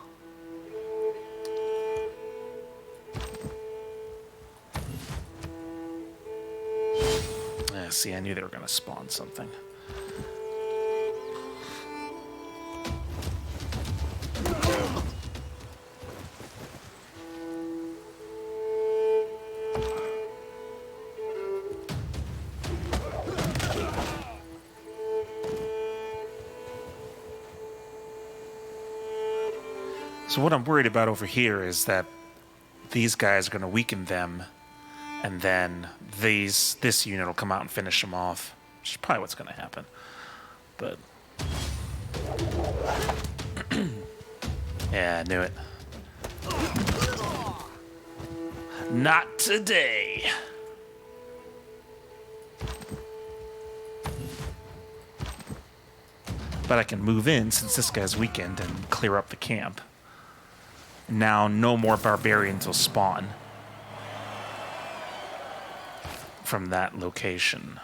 See, I knew they were going to spawn something. So what I'm worried about over here is that these guys are going to weaken them, and then this unit will come out and finish them off, which is probably what's going to happen. But yeah, I knew it. Not today. But I can move in since this guy's weakened and clear up the camp. Now no more barbarians will spawn from that location.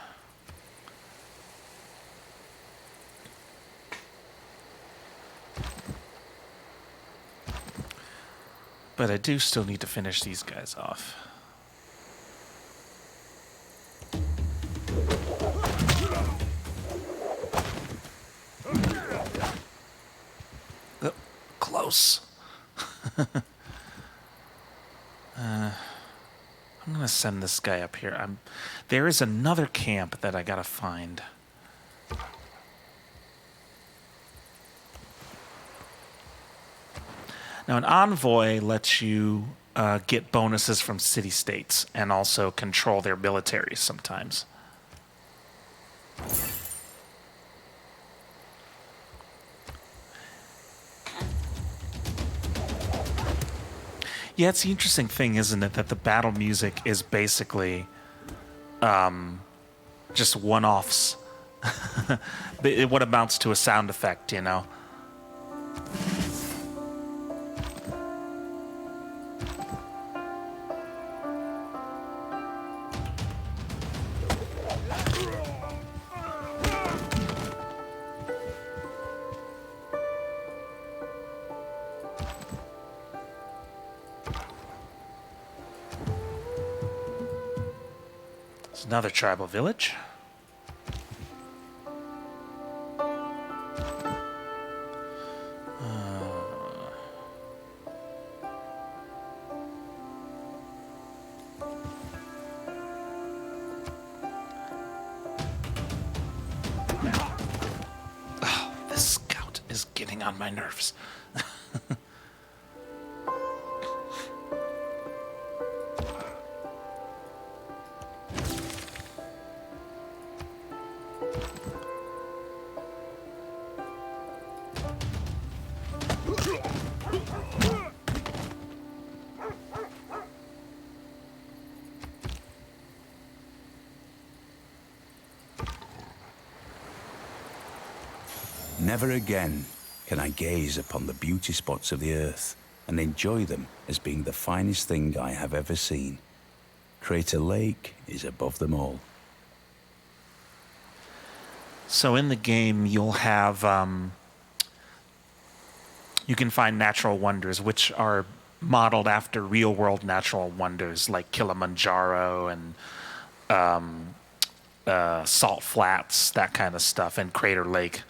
But I do still need to finish these guys off. Oh, close. I'm gonna send this guy up here. There is another camp that I gotta find. Now, an envoy lets you get bonuses from city-states and also control their militaries sometimes. Yeah, it's the interesting thing, isn't it, that the battle music is basically just one-offs. What amounts to a sound effect, you know? Another tribal village. Oh, this scout is getting on my nerves. Never again can I gaze upon the beauty spots of the earth and enjoy them as being the finest thing I have ever seen. Crater Lake is above them all. So in the game, you'll have you can find natural wonders, which are modeled after real-world natural wonders like Kilimanjaro and Salt Flats, that kind of stuff, and Crater Lake.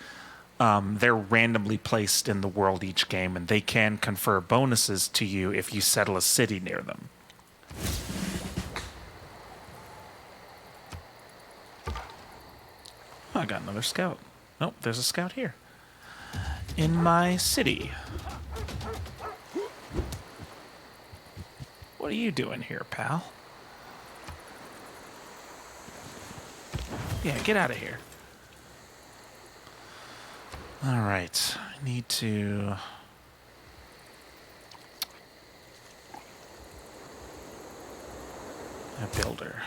They're randomly placed in the world each game, and they can confer bonuses to you if you settle a city near them. Oh, I got another scout. Oh, there's a scout here. In my city. What are you doing here, pal? Yeah, get out of here. All right, I need to... a builder.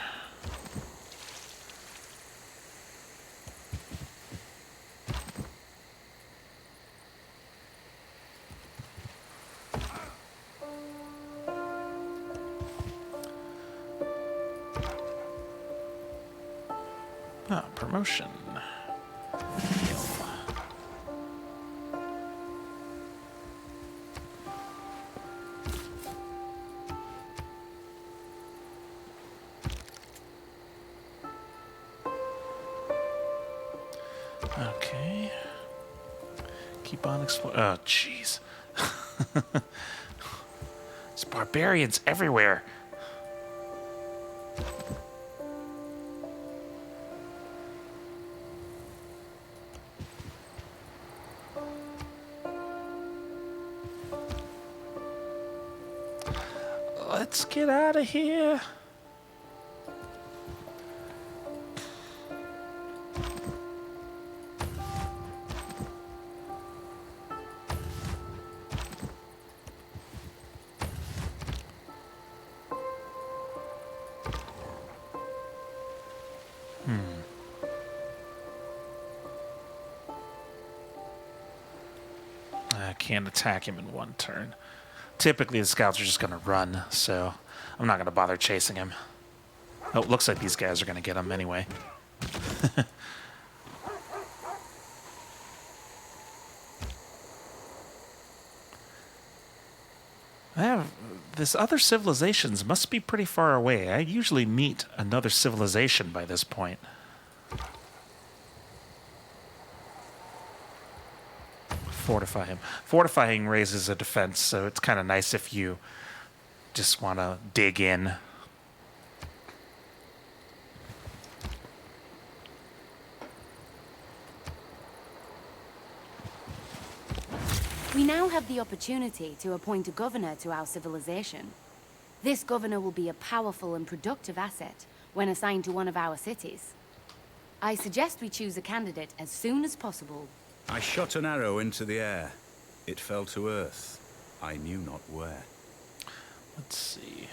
Oh, promotion. Okay. Keep on exploring. Oh, jeez. There's barbarians everywhere. Let's get out of here. I can't attack him in one turn. Typically, the scouts are just going to run, so I'm not going to bother chasing him. Oh, it looks like these guys are going to get him anyway. This other civilizations must be pretty far away. I usually meet another civilization by this point. Fortify him. Fortifying raises a defense, so it's kind of nice if you just want to dig in. We now have the opportunity to appoint a governor to our civilization. This governor will be a powerful and productive asset when assigned to one of our cities. I suggest we choose a candidate as soon as possible. I shot an arrow into the air. It fell to earth. I knew not where. Let's see.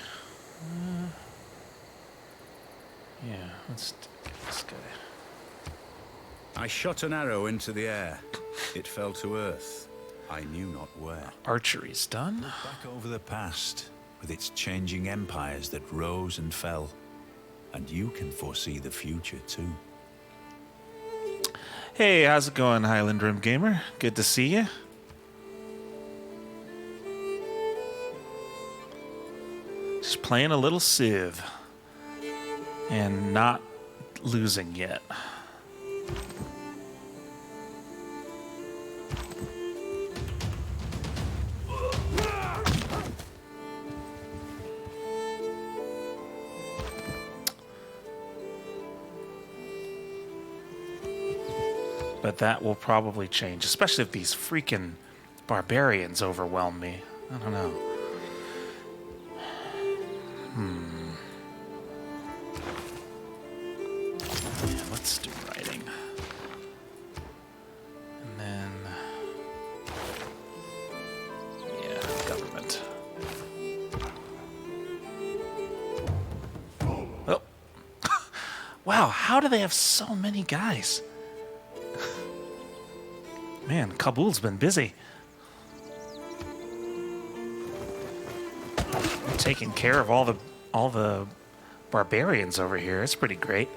Yeah, let's get this guy. I shot an arrow into the air. It fell to earth. I knew not where. Archery's done. Back over the past, with its changing empires that rose and fell. And you can foresee the future too. Hey, how's it going, Highland Rim Gamer? Good to see you. Just playing a little Civ. And not losing yet. But that will probably change, especially if these freaking barbarians overwhelm me. I don't know. Yeah, let's do writing. And then... yeah, government. Oh. Wow, how do they have so many guys? Man, Kabul's been busy. Taking care of all the barbarians over here. It's pretty great.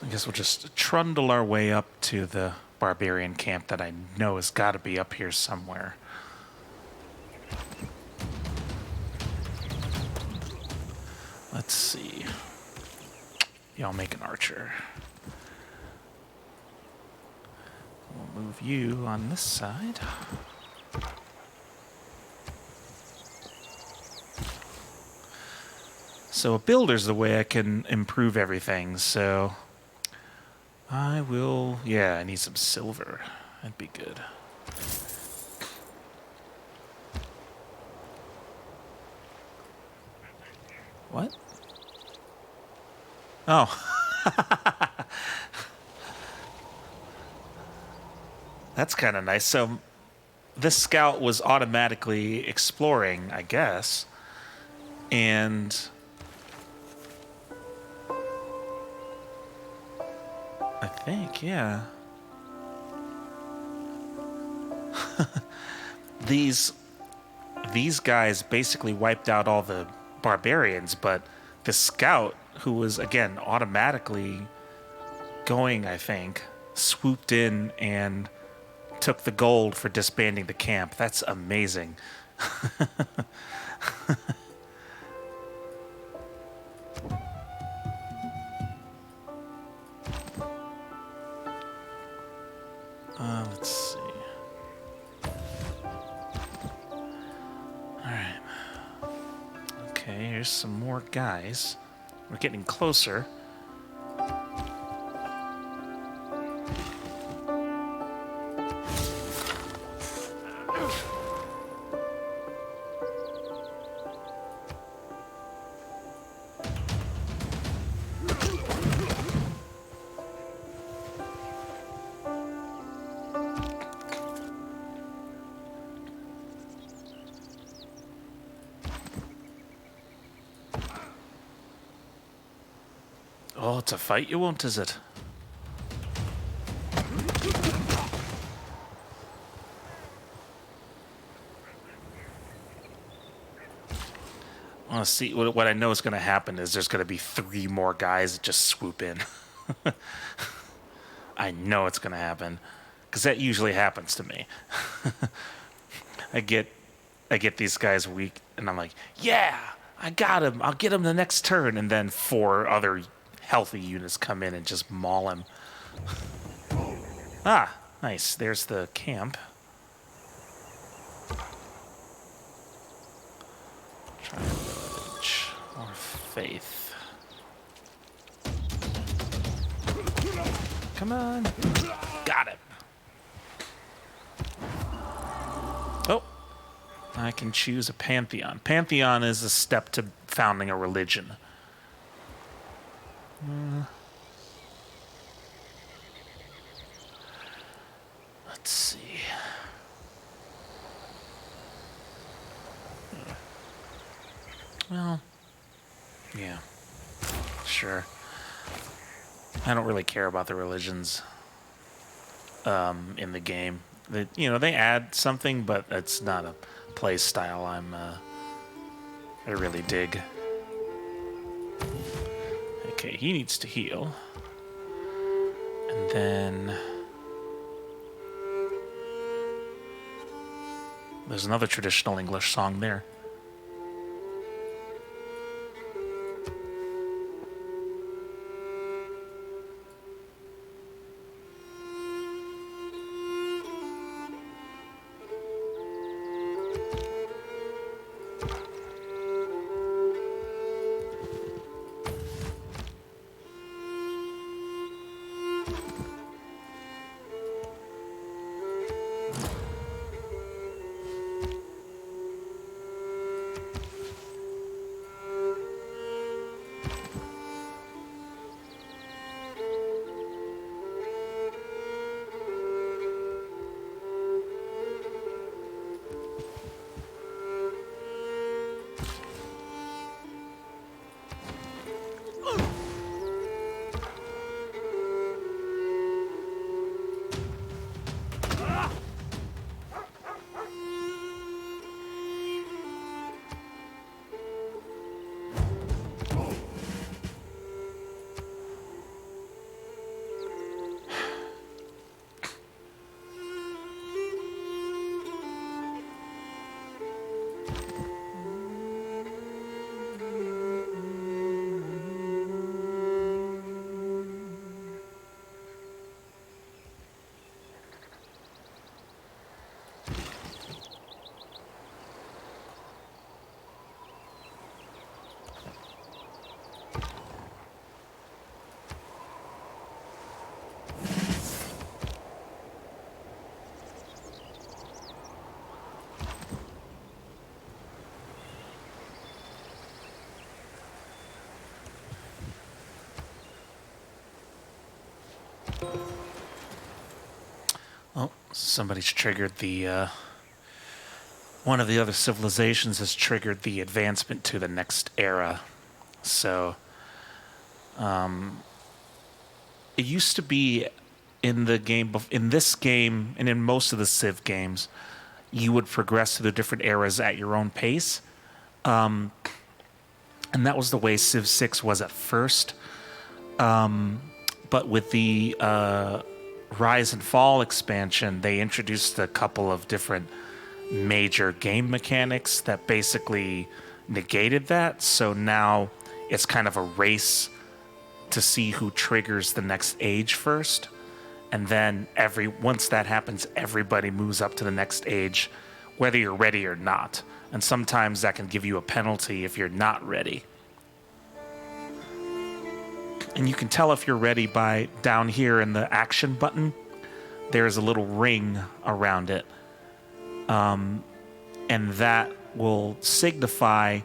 I guess we'll just trundle our way up to the barbarian camp that I know has got to be up here somewhere. Let's see. Yeah, I'll make an archer. We'll move you on this side. So a builder's the way I can improve everything, so... I will... yeah, I need some silver. That'd be good. What? Oh. That's kind of nice. So this scout was automatically exploring, I guess. And think, yeah. These guys basically wiped out all the barbarians, but the scout, who was again automatically going, I think, swooped in and took the gold for disbanding the camp. That's amazing. Let's see. Alright. Okay, here's some more guys. We're getting closer. Oh, it's a fight you want, is it? I want to see what I know is going to happen is there's going to be 3 more guys that just swoop in. I know it's going to happen because that usually happens to me. I get these guys weak, and I'm like, yeah, I got him. I'll get him the next turn, and then 4 other healthy units come in and just maul him. Ah, nice. There's the camp. Try village or faith. Come on. Got it. Oh, I can choose a pantheon. Pantheon is a step to founding a religion. Let's see. Well, yeah, sure. I don't really care about the religions in the game. They add something, but it's not a play style I really dig. Okay, he needs to heal. And then there's another traditional English song there. Oh, somebody's triggered the, one of the other civilizations has triggered the advancement to the next era. So, it used to be in the game, in this game, and in most of the Civ games, you would progress through the different eras at your own pace. And that was the way Civ 6 was at first. But with the Rise and Fall expansion, they introduced a couple of different major game mechanics that basically negated that. So now it's kind of a race to see who triggers the next age first. And then once that happens, everybody moves up to the next age, whether you're ready or not. And sometimes that can give you a penalty if you're not ready. And you can tell if you're ready by down here in the action button, there's a little ring around it. And that will signify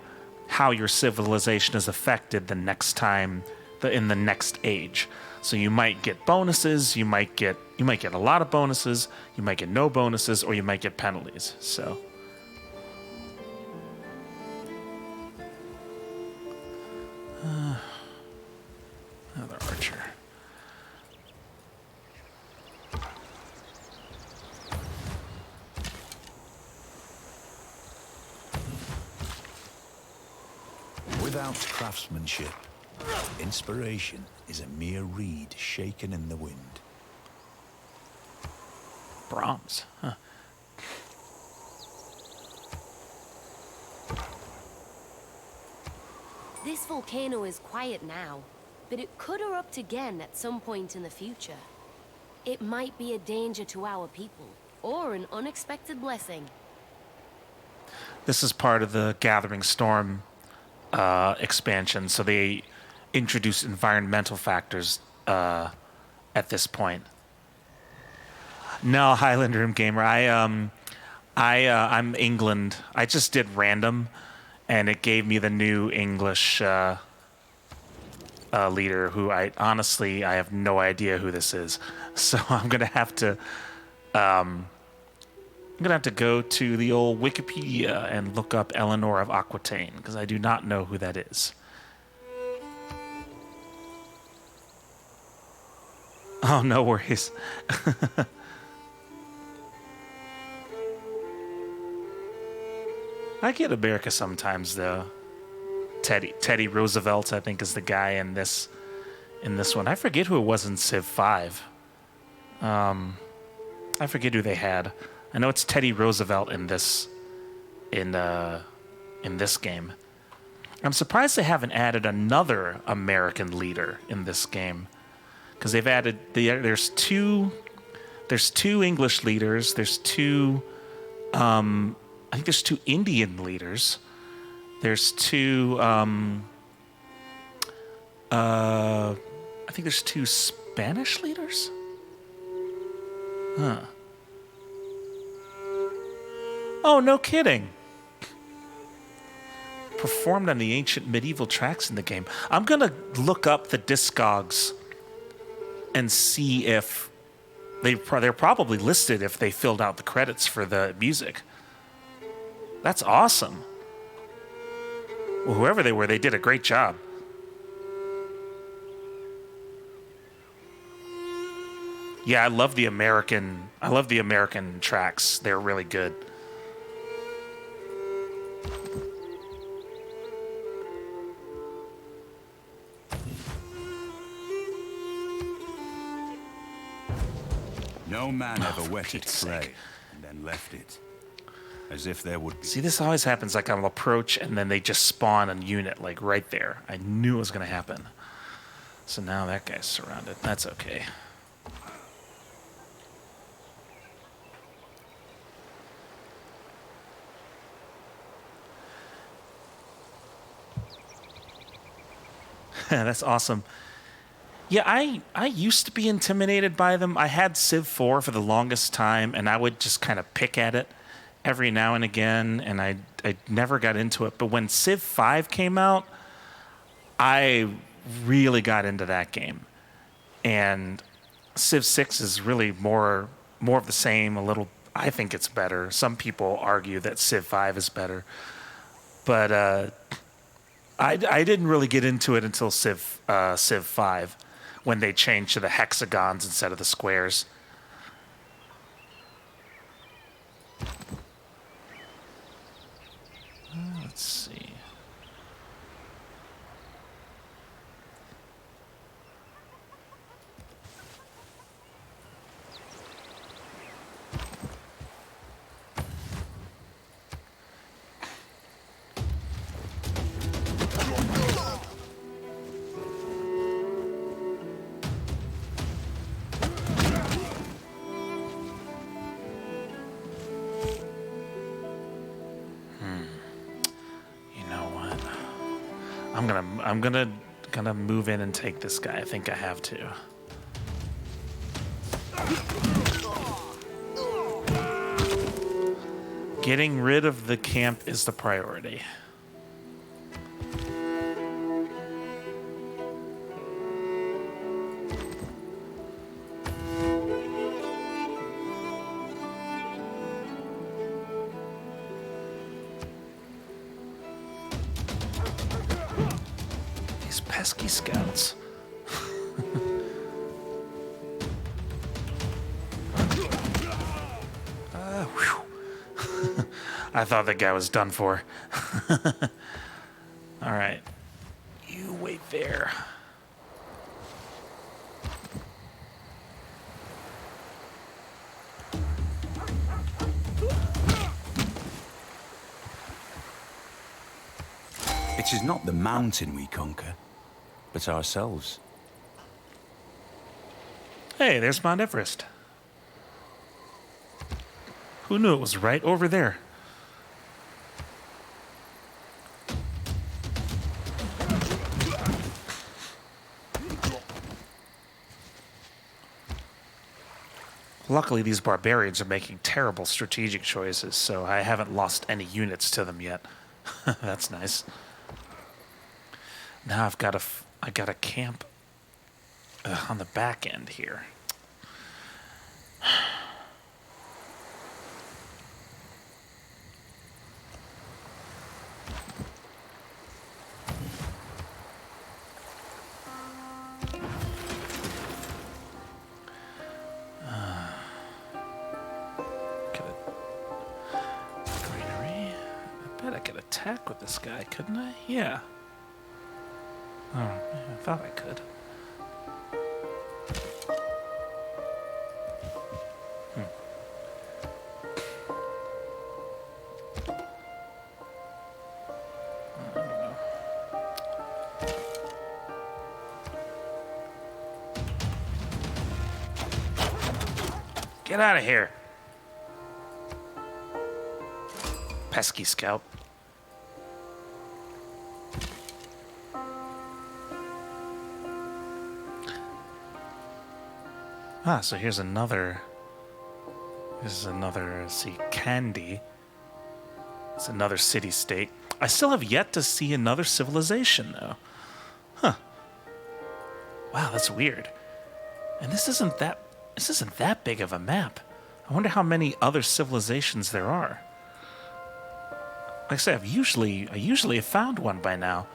how your civilization is affected the next time, in the next age. So you might get bonuses, you might get a lot of bonuses, you might get no bonuses, or you might get penalties. So another archer. Without craftsmanship, inspiration is a mere reed shaken in the wind. Brahms, huh? This volcano is quiet now, but it could erupt again at some point in the future. It might be a danger to our people, or an unexpected blessing. This is part of the Gathering Storm expansion, so they introduce environmental factors at this point. No, Highland Room Gamer. I'm England. I just did random, and it gave me the new English leader, who I have no idea who this is. So I'm gonna have to go to the old Wikipedia and look up Eleanor of Aquitaine, because I do not know who that is. Oh, no worries. I get America sometimes, though. Teddy Roosevelt, I think, is the guy in this one. I forget who it was in Civ 5. I forget who they had. I know it's Teddy Roosevelt in this game. I'm surprised they haven't added another American leader in this game, because they've added there's two English leaders. There's two. I think there's two Indian leaders. There's two. I think there's two Spanish leaders. Huh. Oh, no kidding. Performed on the ancient medieval tracks in the game. I'm going to look up the Discogs and see if they're probably listed if they filled out the credits for the music. That's awesome. Well, whoever they were, they did a great job. Yeah, I love the American tracks. They're really good. No man ever wetted Pete's clay sake. and then left it. As if there would be... See, this always happens. Like, I'll approach, and then they just spawn a unit, like, right there. I knew it was going to happen. So now that guy's surrounded. That's okay. That's awesome. Yeah, I used to be intimidated by them. I had Civ 4 for the longest time, and I would just kind of pick at it every now and again, and I never got into it. But when Civ 5 came out, I really got into that game. And Civ 6 is really more of the same, a little. I think it's better. Some people argue that Civ 5 is better. But I didn't really get into it until Civ 5. when they change to the hexagons instead of the squares. Let's see. I'm gonna move in and take this guy. I think I have to. Getting rid of the camp is the priority. Pesky scouts. I thought that guy was done for. All right. You wait there. It is not the mountain we conquer, but ourselves. Hey, there's Mount Everest. Who knew it was right over there? Luckily, these barbarians are making terrible strategic choices, so I haven't lost any units to them yet. That's nice. Now I got a camp on the back end here. Greenery. I bet I could attack with this guy, couldn't I? Yeah. Oh, I thought I could. I don't know. Get out of here. Pesky scout. Ah, so here's another. This is another, see, Candy. It's another city-state. I still have yet to see another civilization, though. Huh. Wow, that's weird. And this isn't that big of a map. I wonder how many other civilizations there are. Like I said, I usually have found one by now.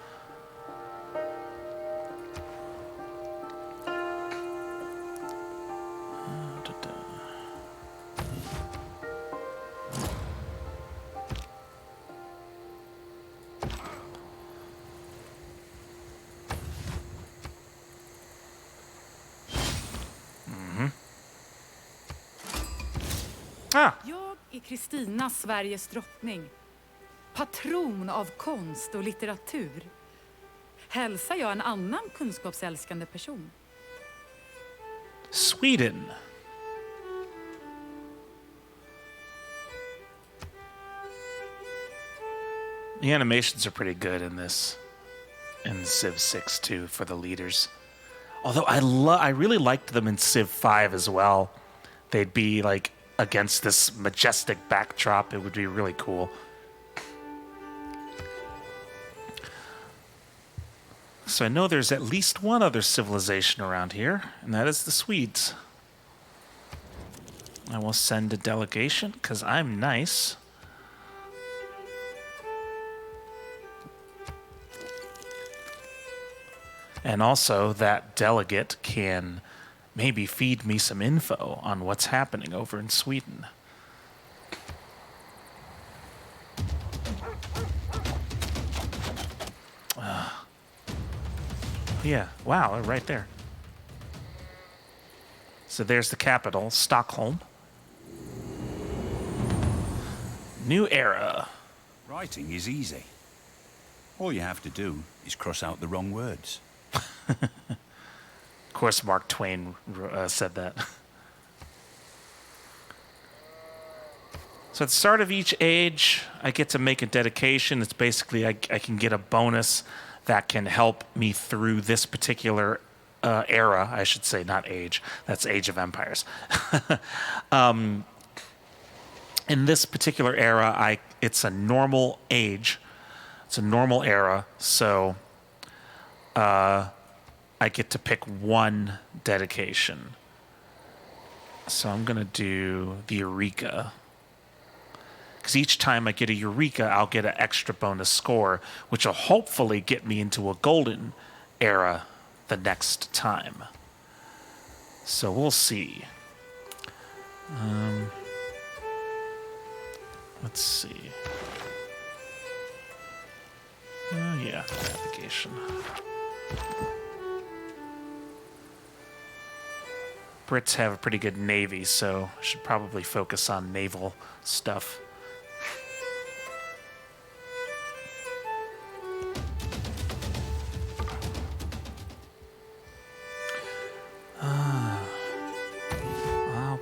Jag är Kristina, Sveriges drottning. Patron av konst och litteratur. Hälsar jag en annan kunskapsälskande person? Sweden. The animations are pretty good in this, in Civ 6 too, for the leaders. Although I really liked them in Civ 5 as well. They'd be like against this majestic backdrop. It would be really cool. So I know there's at least one other civilization around here, and that is the Swedes. I will send a delegation because I'm nice. And also, that delegate can maybe feed me some info on what's happening over in Sweden. Yeah, wow, right there. So there's the capital, Stockholm. New era. Writing is easy. All you have to do is cross out the wrong words. Of course, Mark Twain said that. So at the start of each age, I get to make a dedication. It's basically I can get a bonus that can help me through this particular era, I should say, not age. That's Age of Empires. In this particular era, it's a normal age. It's a normal era, so I get to pick one dedication. So I'm going to do the Eureka. Because each time I get a Eureka, I'll get an extra bonus score, which will hopefully get me into a golden era the next time. So we'll see. Let's see. Oh, yeah, navigation. Brits have a pretty good navy, so I should probably focus on naval stuff. I'll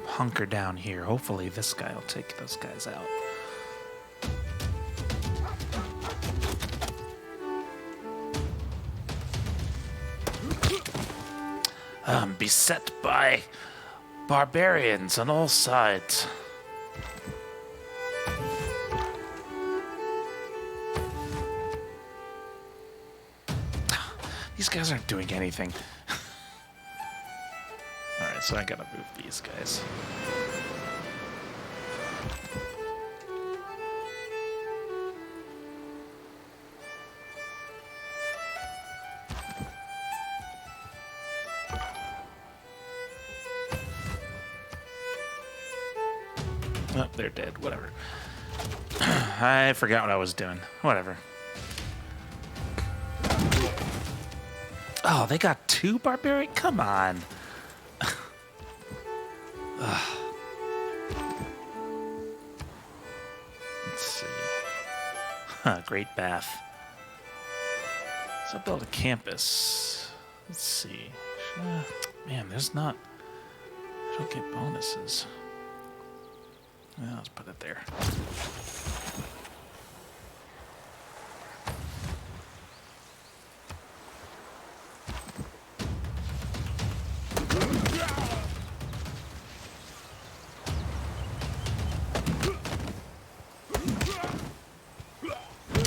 hunker down here. Hopefully this guy will take those guys out. I'm beset by barbarians on all sides. These guys aren't doing anything. Alright, so I gotta move these guys. Oh, they're dead. Whatever. I forgot what I was doing. Whatever. Oh, they got two barbarian? Come on. Let's see. Great Bath. So I'll build a campus. Let's see. Man, there's not... I don't get bonuses. Well, let's put it there.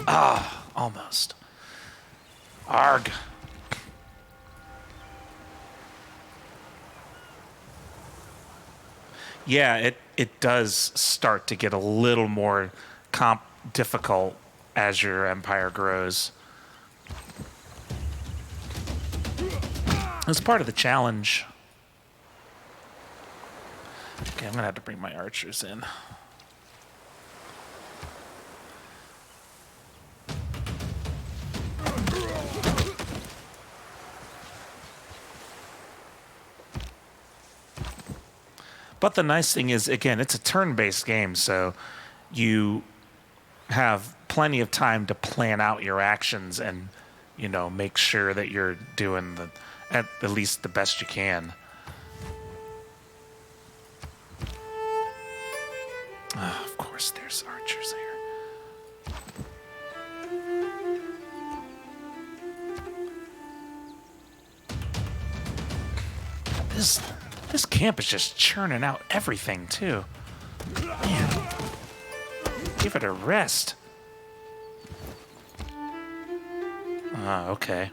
Ah, almost. Arg. Yeah, it does start to get a little more difficult as your empire grows. It's part of the challenge. Okay, I'm gonna have to bring my archers in. But the nice thing is, again, it's a turn-based game, so you have plenty of time to plan out your actions and, you know, make sure that you're doing at least the best you can. Of course, there's archers here. This camp is just churning out everything, too. Man. Give it a rest. Okay.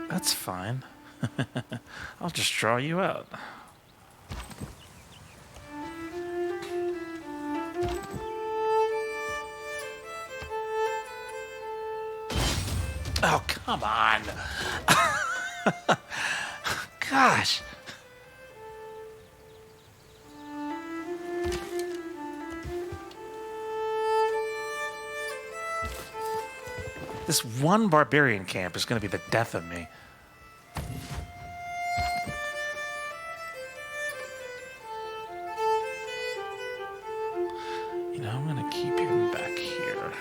That's fine. I'll just draw you out. Oh, come on. Gosh. This one barbarian camp is going to be the death of me. You know, I'm going to keep him back here.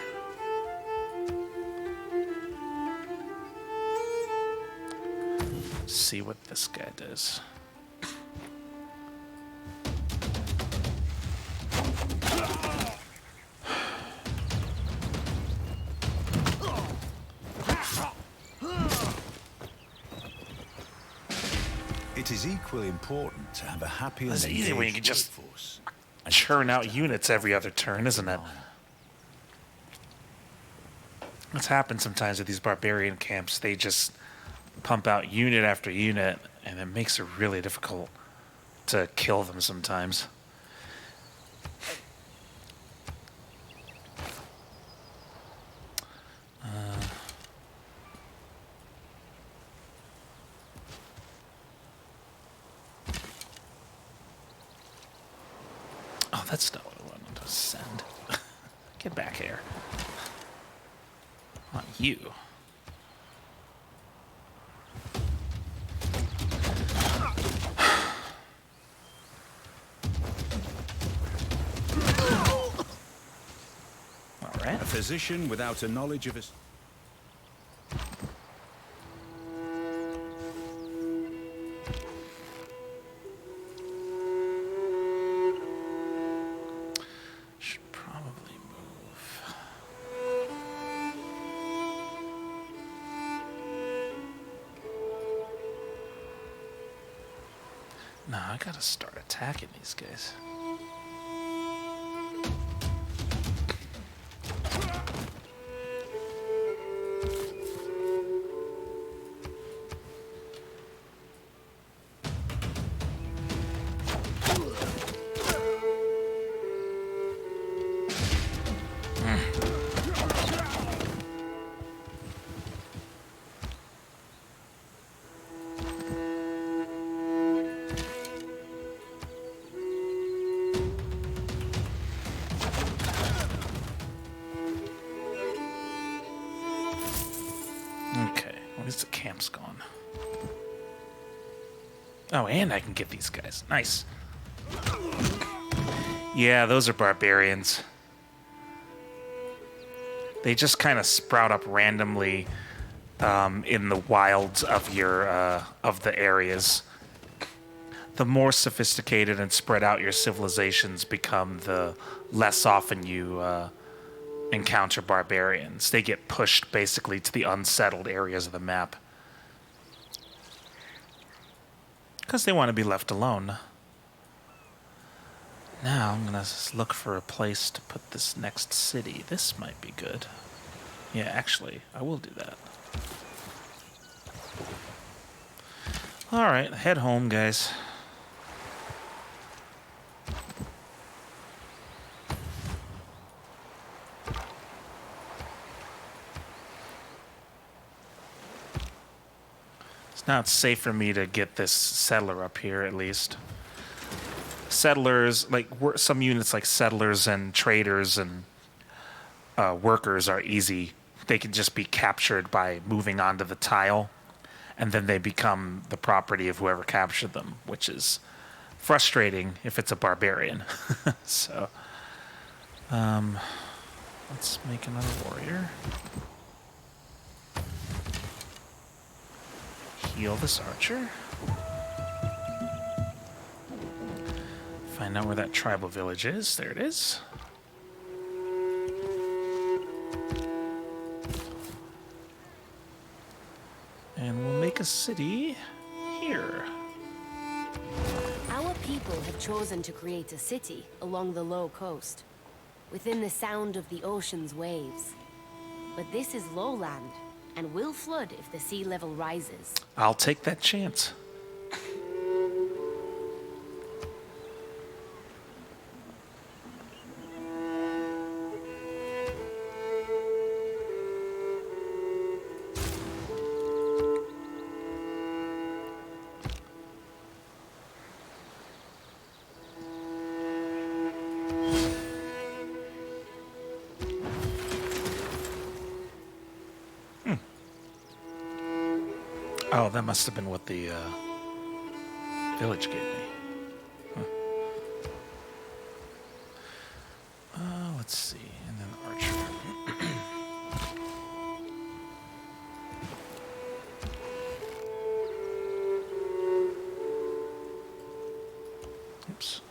See what this guy does. It is equally important to have a happy and It's easy when you can engaged just workforce. churn out units every other turn, isn't it? What's happened sometimes with these barbarian camps, they just pump out unit after unit, and it makes it really difficult to kill them sometimes. Oh, that's not what I wanted to send. Get back here. I want you. All right. A physician without a knowledge of his... Should probably move. No, I gotta start attacking these guys. Okay, well, at least the camp's gone. Oh, and I can get these guys. Nice. Yeah, those are barbarians. They just kind of sprout up randomly in the wilds of your of the areas. The more sophisticated and spread out your civilizations become, the less often you encounter barbarians. They get pushed basically to the unsettled areas of the map. Because they want to be left alone. Now I'm going to look for a place to put this next city. This might be good. Yeah, actually, I will do that. Alright, head home, guys. Now it's safe for me to get this settler up here, at least. Settlers, like some units like settlers and traders and workers are easy. They can just be captured by moving onto the tile, and then they become the property of whoever captured them, which is frustrating if it's a barbarian. So, let's make another warrior. Heal this archer. Find out where that tribal village is. There it is. And we'll make a city here. Our people have chosen to create a city along the low coast, within the sound of the ocean's waves. But this is lowland, and will flood if the sea level rises. I'll take that chance. Oh, that must have been what the village gave me. Huh. Let's see. And then archer. Oops.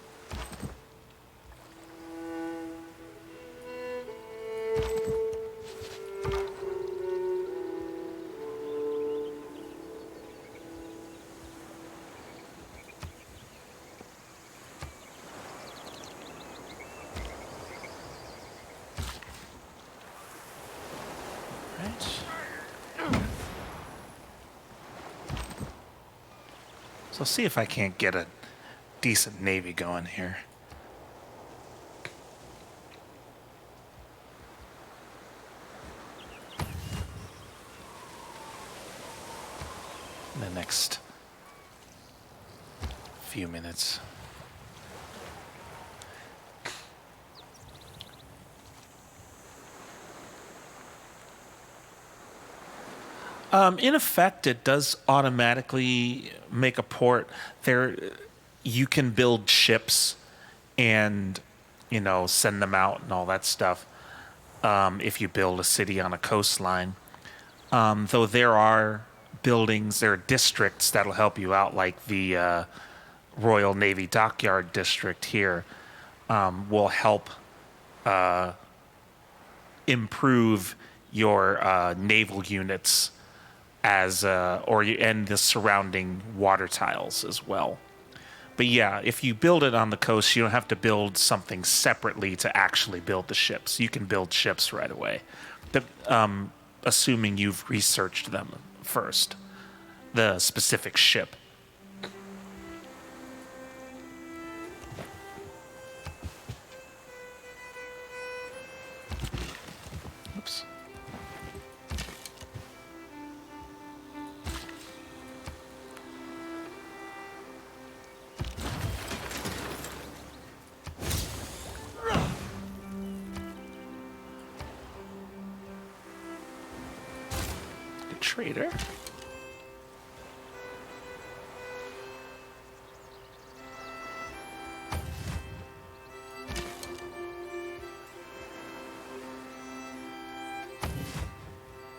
So see if I can't get a decent navy going here. In the next few minutes. In effect, it does automatically make a port. There, you can build ships and, send them out and all that stuff if you build a city on a coastline. Though there are there are districts that'll help you out, like the Royal Navy Dockyard District here will help improve your naval units and the surrounding water tiles as well. But yeah, if you build it on the coast, you don't have to build something separately to actually build the ships. You can build ships right away, but assuming you've researched them first, the specific ship. Oops. Trader.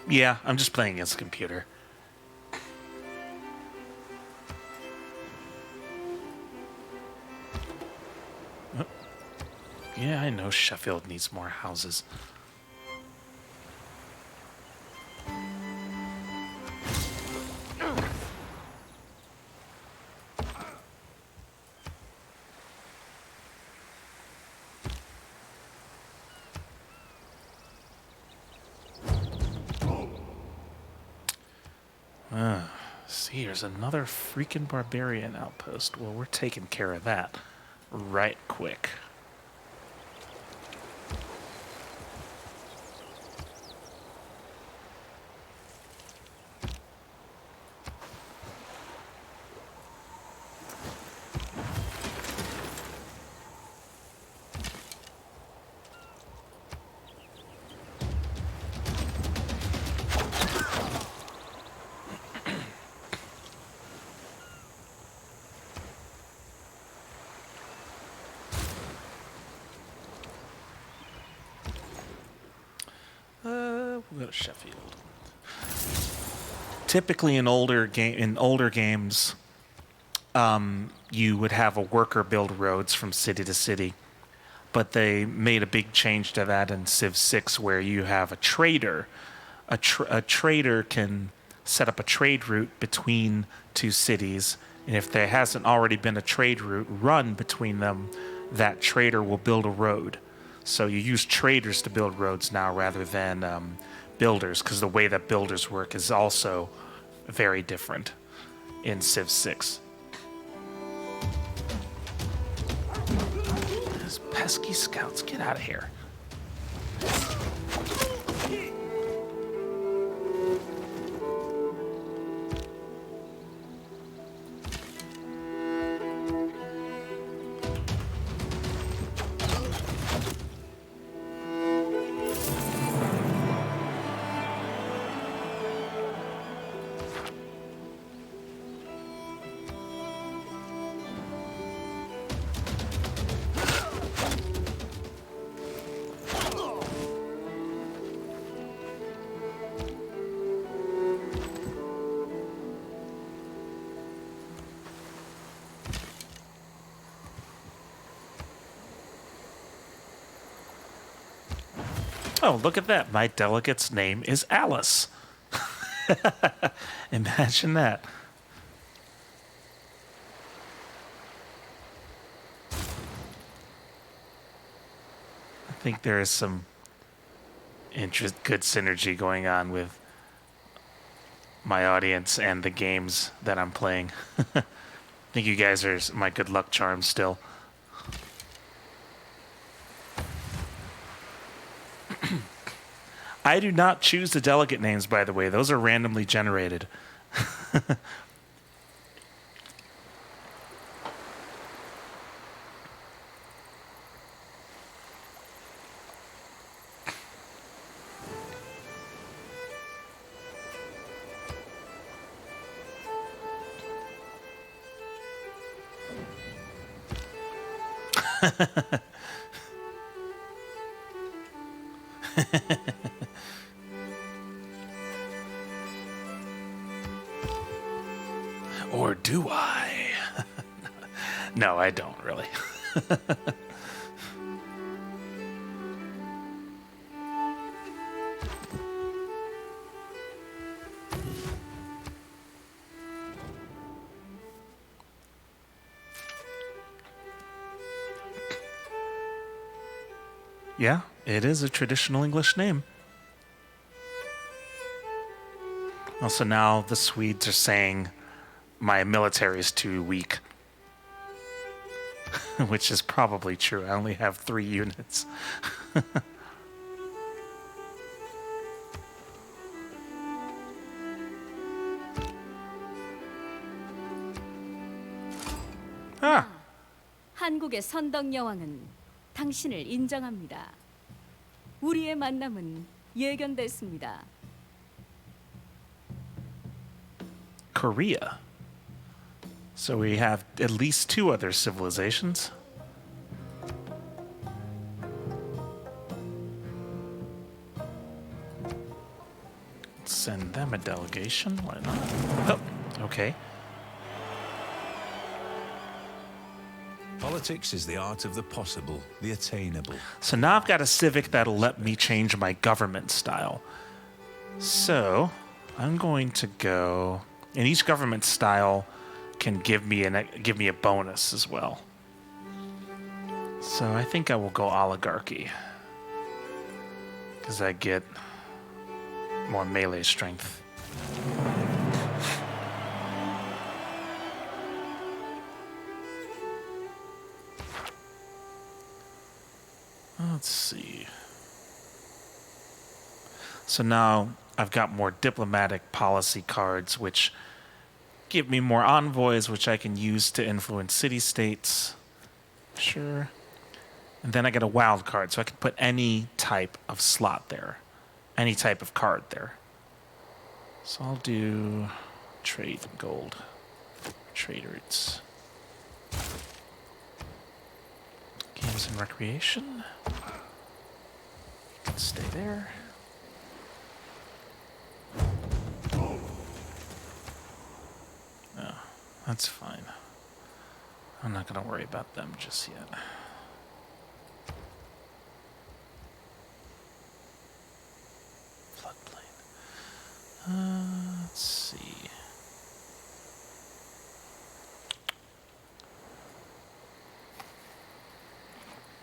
Yeah, I'm just playing against the computer. Oh. Yeah, I know Sheffield needs more houses. See, there's another freaking barbarian outpost. Well, we're taking care of that right quick. We'll go to Sheffield. Typically, in older games, you would have a worker build roads from city to city, but they made a big change to that in Civ 6, where you have a trader. A trader can set up a trade route between two cities, and if there hasn't already been a trade route run between them, that trader will build a road. So you use traders to build roads now rather than builders, because the way that builders work is also very different in Civ 6. Those pesky scouts, get out of here. Oh, look at that. My delegate's name is Alice. Imagine that. I think there is some good synergy going on with my audience and the games that I'm playing. I think you guys are my good luck charms still. I do not choose the delegate names, by the way. Those are randomly generated. Or do I? No, I don't really. Yeah, it is a traditional English name. Also, now the Swedes are saying my military is too weak. Which is probably true. I only have 3 units. Ah, 한국의 선덕 여왕은 당신을 인정합니다. 우리의 만남은 예견됐습니다. Korea. So we have at least 2 other civilizations. Send them a delegation. Why not? Oh, okay. Politics is the art of the possible, the attainable. So now I've got a civic that'll let me change my government style. So I'm going to go, and each government style can give me a bonus as well. So I think I will go oligarchy because I get more melee strength. Let's see. So now I've got more diplomatic policy cards, which give me more envoys, which I can use to influence city-states. Sure. And then I get a wild card, so I can put any type of slot there. Any type of card there. So I'll do trade and gold. Traders. Games and recreation. Stay there. No, that's fine. I'm not going to worry about them just yet. Floodplain. Let's see.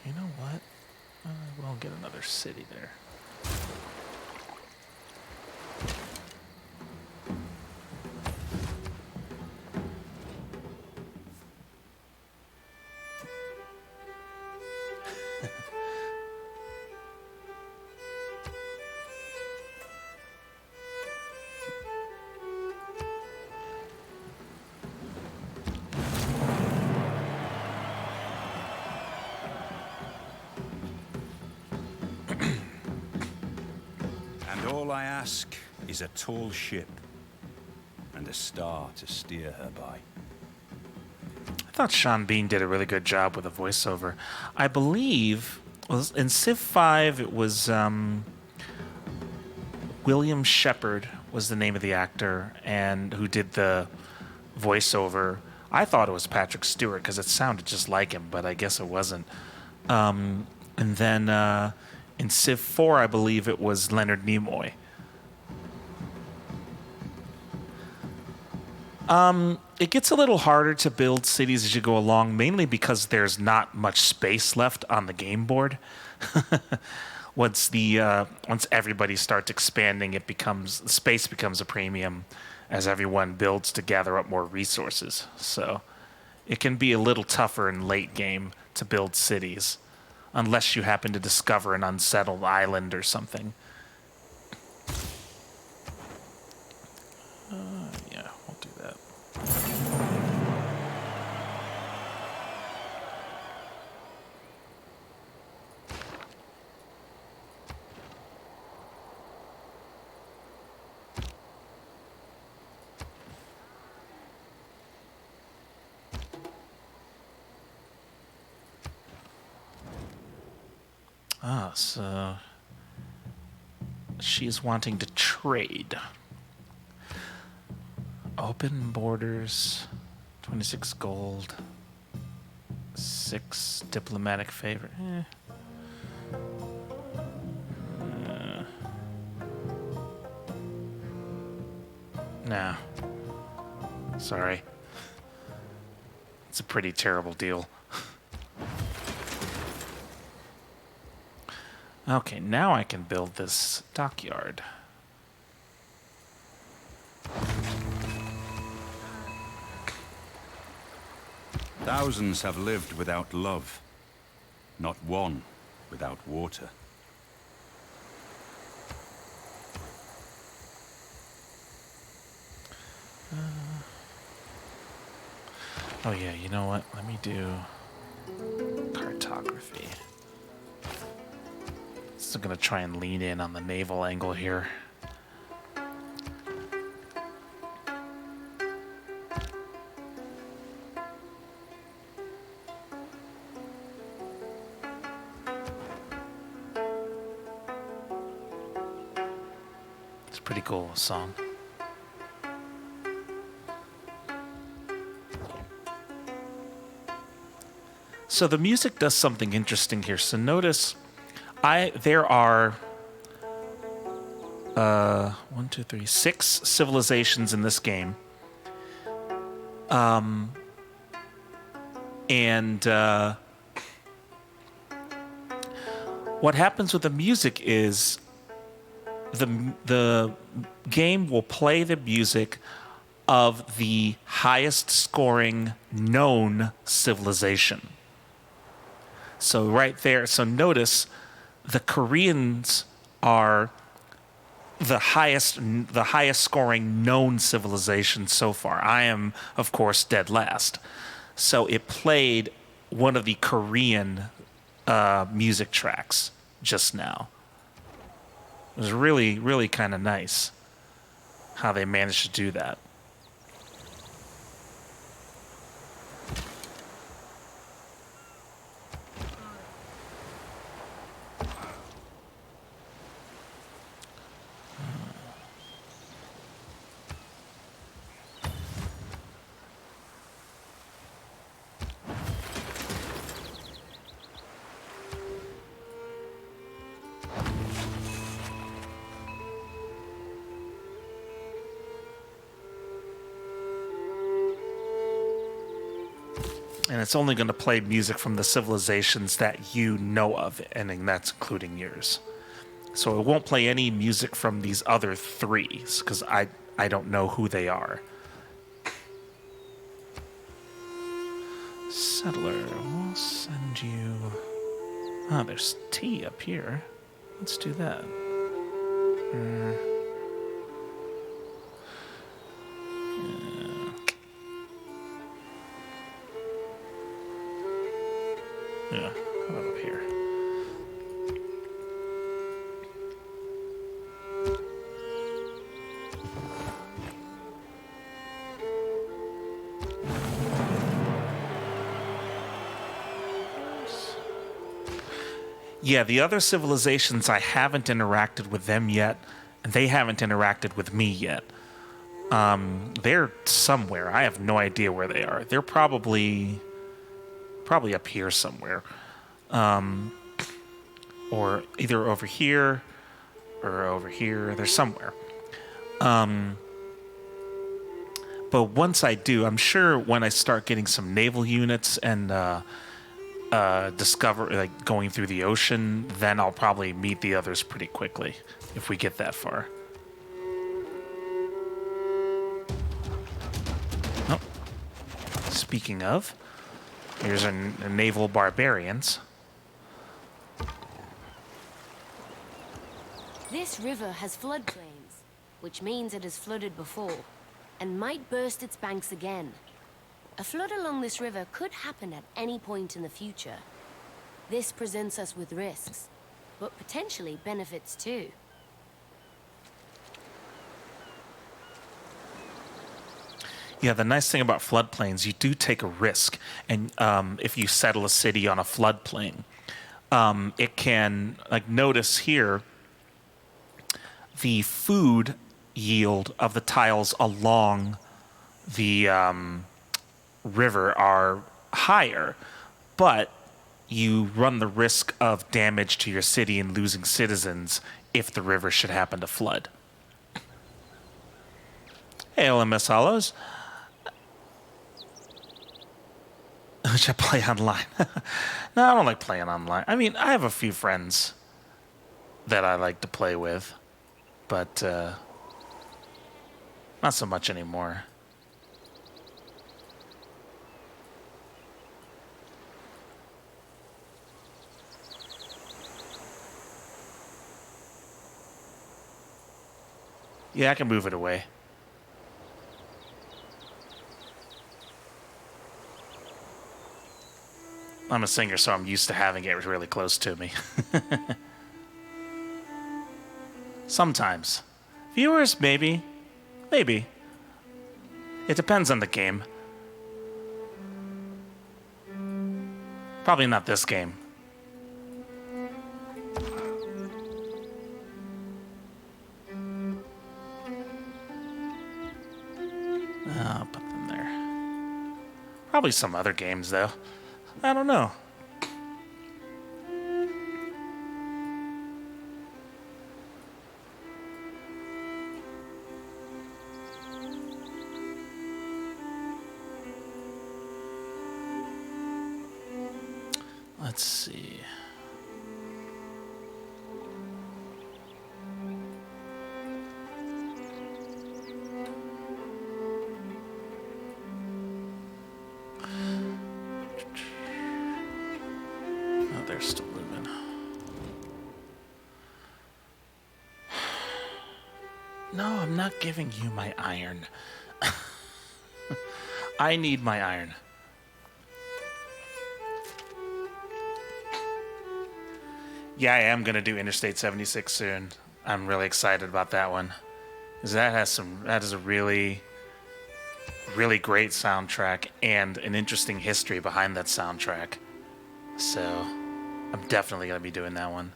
You know what? We'll get another city there. All I ask is a tall ship and a star to steer her by. I thought Sean Bean did a really good job with the voiceover. I believe in Civ 5 it was William Shepard was the name of the actor and who did the voiceover. I thought it was Patrick Stewart because it sounded just like him, but I guess it wasn't. And then In Civ 4, I believe it was Leonard Nimoy. It gets a little harder to build cities as you go along, mainly because there's not much space left on the game board. Once everybody starts expanding, space becomes a premium as everyone builds to gather up more resources. So it can be a little tougher in late game to build cities, unless you happen to discover an unsettled island or something. Yeah, we'll do that. So she's wanting to trade. Open borders, 26 gold, 6 diplomatic favor. Nah. Sorry. It's a pretty terrible deal. Okay, now I can build this dockyard. Thousands have lived without love, not one without water. Oh yeah, you know what? Let me do cartography. Still gonna try and lean in on the naval angle here. It's a pretty cool song. So the music does something interesting here. So notice there are 6 civilizations in this game. What happens with the music is the game will play the music of the highest scoring known civilization. So right there, so notice the Koreans are the highest scoring known civilization so far. I am, of course, dead last. So it played one of the Korean music tracks just now. It was really, really kind of nice how they managed to do that. And it's only going to play music from the civilizations that you know of, and that's including yours. So it won't play any music from these other 3, because I don't know who they are. Settler, we'll send you... Oh, there's tea up here. Let's do that. Yeah, how about up here? Yeah, the other civilizations, I haven't interacted with them yet, and they haven't interacted with me yet. They're somewhere. I have no idea where they are. They're probably up here somewhere. or either over here or over here. They're somewhere. But once I do, I'm sure when I start getting some naval units and discover, like, going through the ocean, then I'll probably meet the others pretty quickly if we get that far. Oh. Speaking of, here's a naval barbarians. This river has floodplains, which means it has flooded before, and might burst its banks again. A flood along this river could happen at any point in the future. This presents us with risks, but potentially benefits too. Yeah, the nice thing about floodplains, you do take a risk, and if you settle a city on a floodplain, it can, like, notice here, the food yield of the tiles along the river are higher, but you run the risk of damage to your city and losing citizens if the river should happen to flood. Hey, LMS Hollows. Should I play online? No, I don't like playing online. I mean, I have a few friends that I like to play with, but not so much anymore. Yeah, I can move it away. I'm a singer, so I'm used to having it really close to me. Sometimes. Viewers, maybe. Maybe. It depends on the game. Probably not this game. I'll put them there. Probably some other games, though. I don't know. Let's see. Oh, they're still moving. No, I'm not giving you my iron. I need my iron. Yeah, I am gonna do Interstate 76 soon. I'm really excited about that one, because that is a really, really great soundtrack and an interesting history behind that soundtrack. So, I'm definitely gonna be doing that one.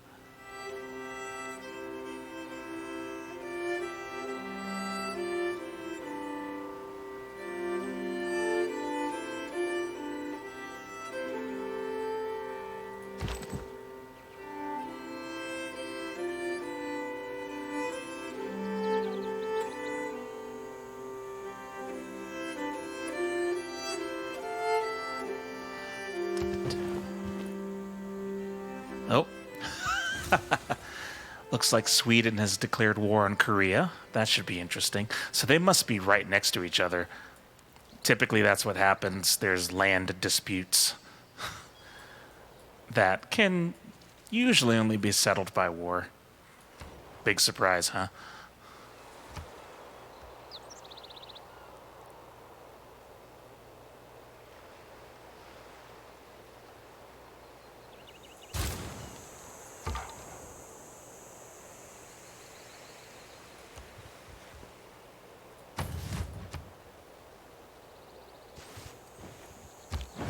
Oh. Looks like Sweden has declared war on Korea. That should be interesting. So they must be right next to each other. Typically that's what happens. There's land disputes that can usually only be settled by war. Big surprise, huh?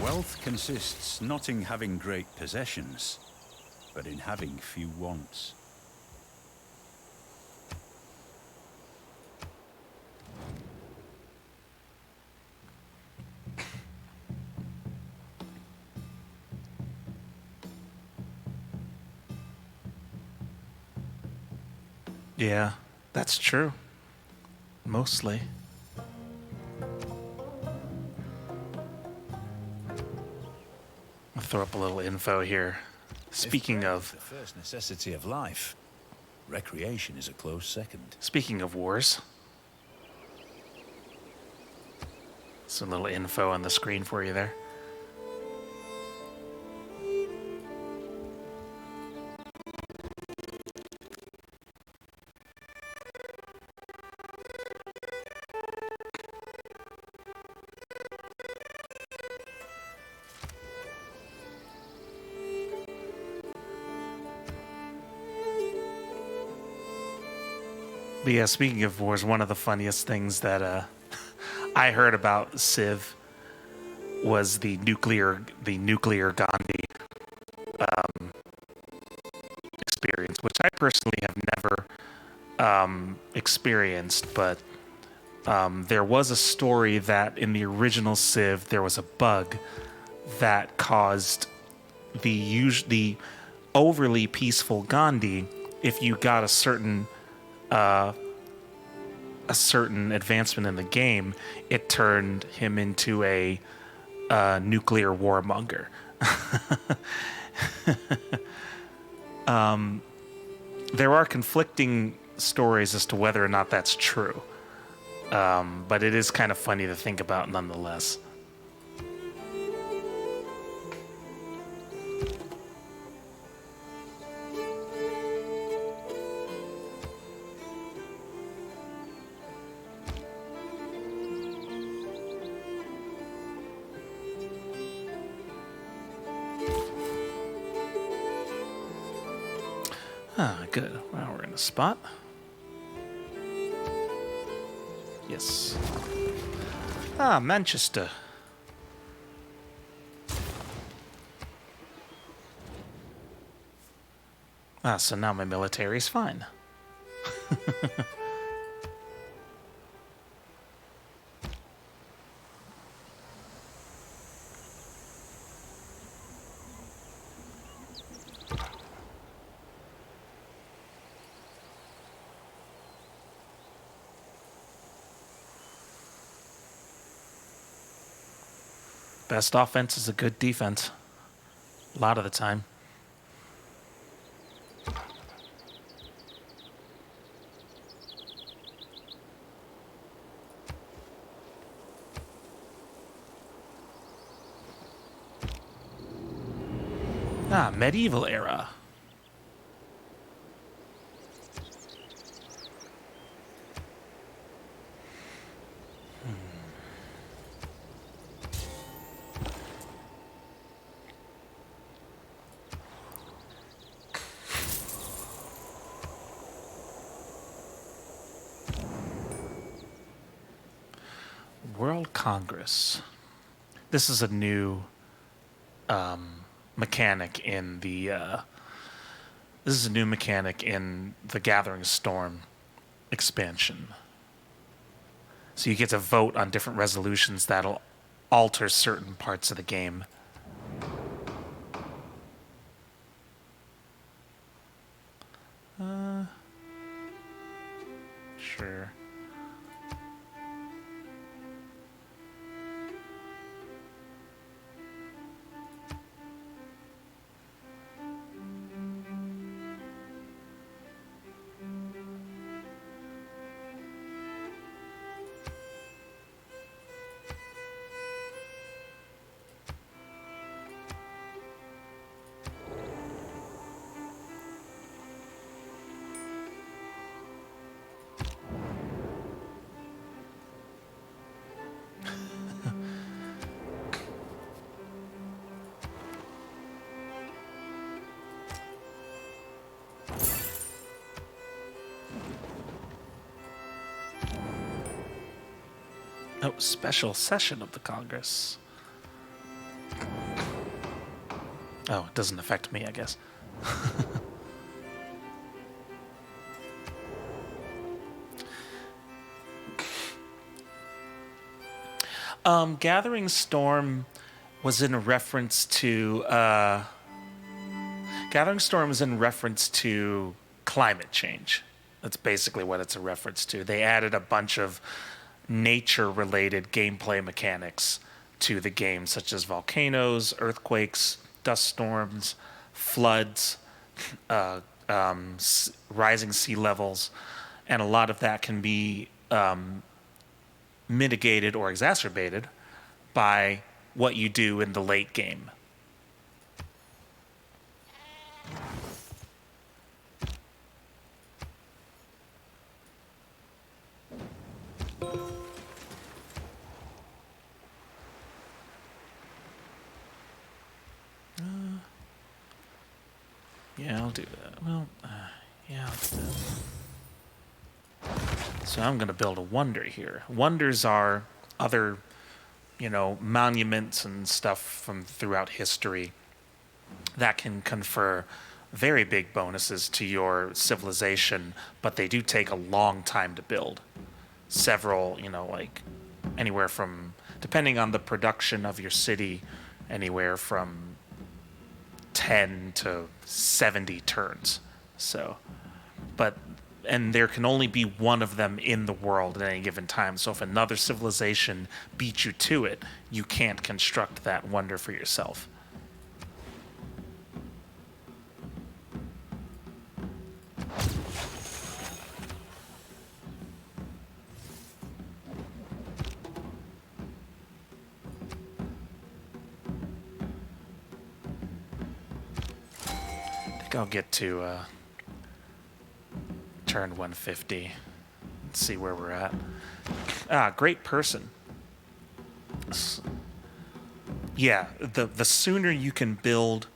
Wealth consists not in having great possessions, but in having few wants. Yeah, that's true. Mostly. I'll throw up a little info here. Speaking of the first necessity of life, recreation is a close second. Speaking of wars, some little info on the screen for you there. But yeah, speaking of wars, one of the funniest things that I heard about Civ was the nuclear Gandhi experience, which I personally have never experienced. But there was a story that in the original Civ there was a bug that caused the overly peaceful Gandhi, if you got a certain advancement in the game, it turned him into a nuclear warmonger. There are conflicting stories as to whether or not that's true, but it is kind of funny to think about nonetheless. Ah, good. Well, we're in a spot. Yes. Ah, Manchester. Ah, so now my military's fine. Best offense is a good defense. A lot of the time. Ah, medieval era. World Congress. This is a new mechanic in the Gathering Storm expansion. So you get to vote on different resolutions that'll alter certain parts of the game. Sure. Oh, special session of the Congress. Oh, it doesn't affect me, I guess. Gathering Storm was in reference to climate change. That's basically what it's a reference to. They added a bunch of nature-related gameplay mechanics to the game, such as volcanoes, earthquakes, dust storms, floods, rising sea levels, and a lot of that can be mitigated or exacerbated by what you do in the late game. Yeah, I'll do that. Well, yeah, I'll do that. So I'm going to build a wonder here. Wonders are other, monuments and stuff from throughout history that can confer very big bonuses to your civilization, but they do take a long time to build. Several, like anywhere from, depending on the production of your city, anywhere from 10 to 70 turns. So, and there can only be one of them in the world at any given time. So if another civilization beats you to it, you can't construct that wonder for yourself. I think I'll get to turn 150. Let's see where we're at. Great person. Yeah, the sooner you can build,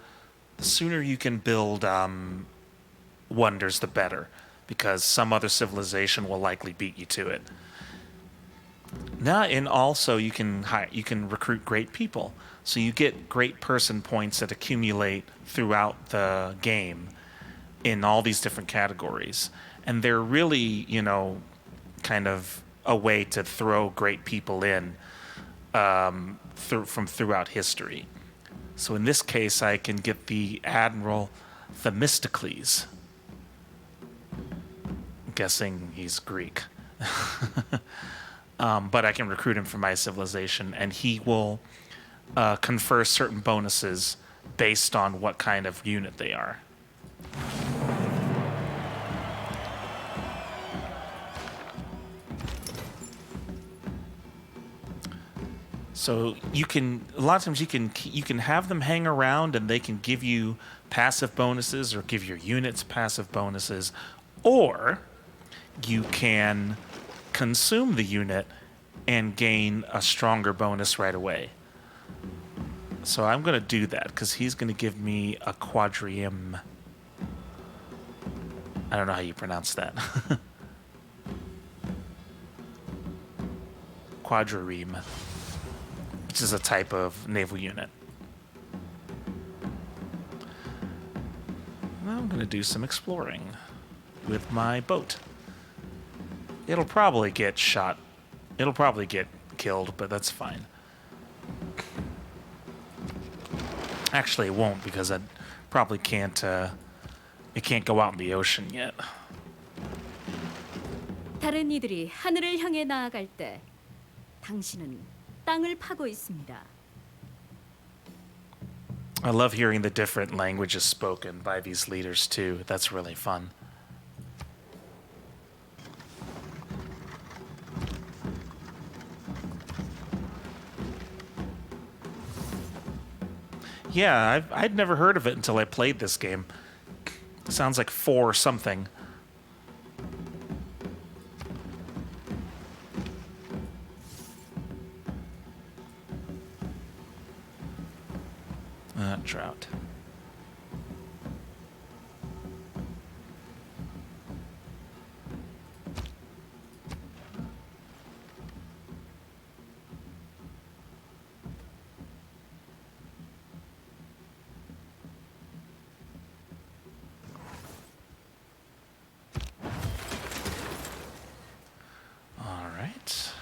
wonders, the better, because some other civilization will likely beat you to it. Now, and also you can recruit great people, so you get great person points that accumulate throughout the game in all these different categories. And they're really, kind of a way to throw great people in from throughout history. So in this case, I can get the Admiral Themistocles. I'm guessing he's Greek. But I can recruit him for my civilization, and he will confer certain bonuses based on what kind of unit they are. So a lot of times you can have them hang around and they can give you passive bonuses or give your units passive bonuses, or you can consume the unit and gain a stronger bonus right away. So I'm going to do that because he's going to give me a quadrium. I don't know how you pronounce that. Quadrireme, which is a type of naval unit. Now I'm going to do some exploring with my boat. It'll probably get shot. It'll probably get killed, but that's fine. Actually, it won't, because I probably can't. It can't go out in the ocean yet. 다른 이들이 하늘을 향해 나아갈 때 당신은 땅을 파고 있습니다. I love hearing the different languages spoken by these leaders too. That's really fun. Yeah, I'd never heard of it until I played this game. It sounds like 4 something. Trout. All right.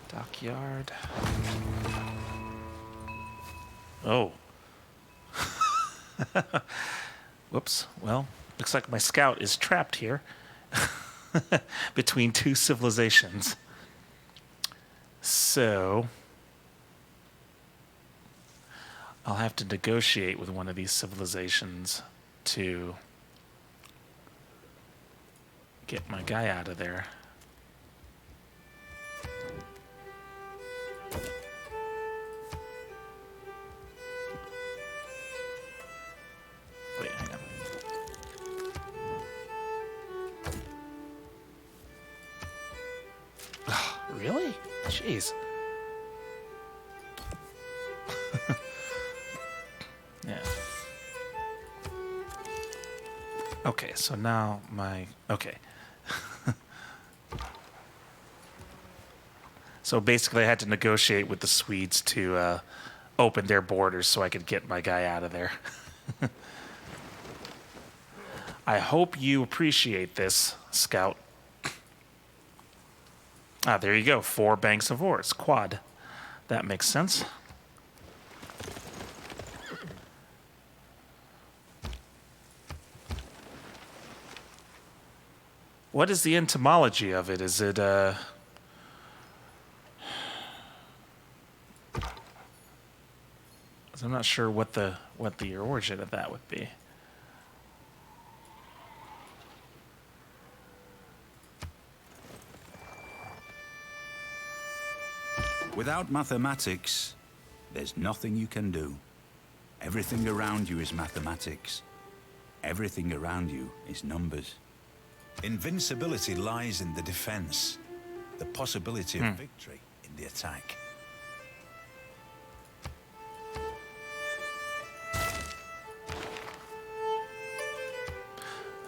Dockyard. Oh. Whoops. Well, Looks like my scout is trapped here between two civilizations. So I'll have to negotiate with one of these civilizations to get my guy out of there. Wait, hang on. Really? Jeez. Yeah. Okay, so now my... Okay. So basically I had to negotiate with the Swedes to open their borders so I could get my guy out of there. I hope you appreciate this, Scout. Ah, there you go. 4 banks of ores. Quad. That makes sense. What is the entomology of it? Is it, 'cause I'm not sure what the origin of that would be. Without mathematics, there's nothing you can do. Everything around you is mathematics. Everything around you is numbers. Invincibility lies in the defense, the possibility of victory in the attack.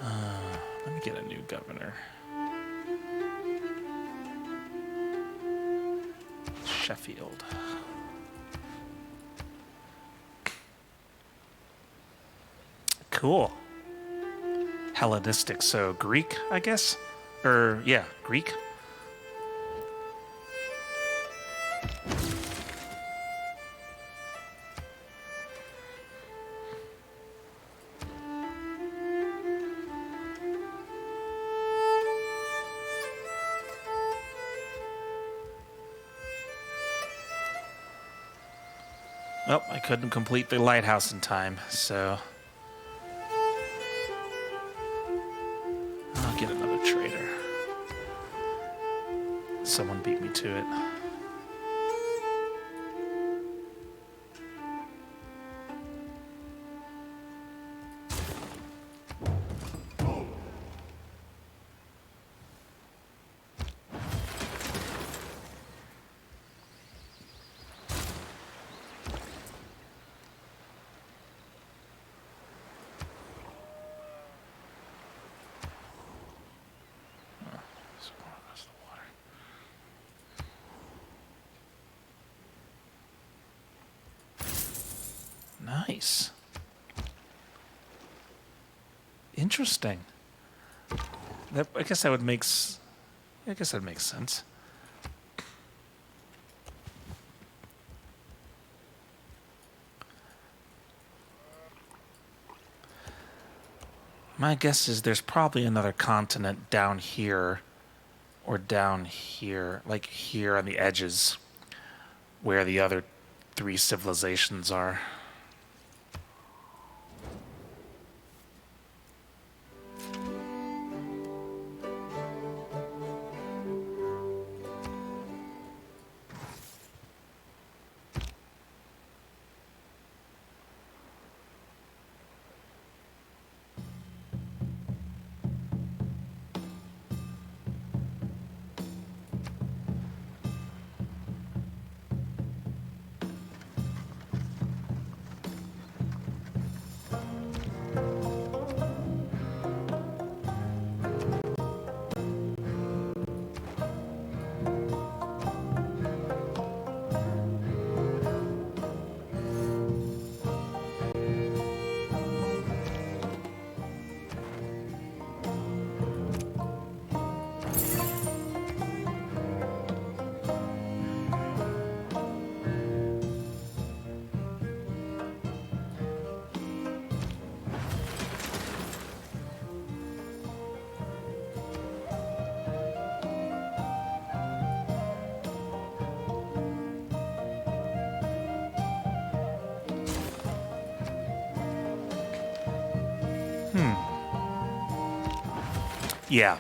Let me get a new governor. Sheffield. Cool. Hellenistic, so Greek, I guess? Yeah, Greek. Oh, I couldn't complete the lighthouse in time, so I'll get another trader. Someone beat me to it. Nice. Interesting. I guess that would make. I guess that makes sense. My guess is there's probably another continent down here, or down here, like here on the edges, where the other 3 civilizations are. Yeah.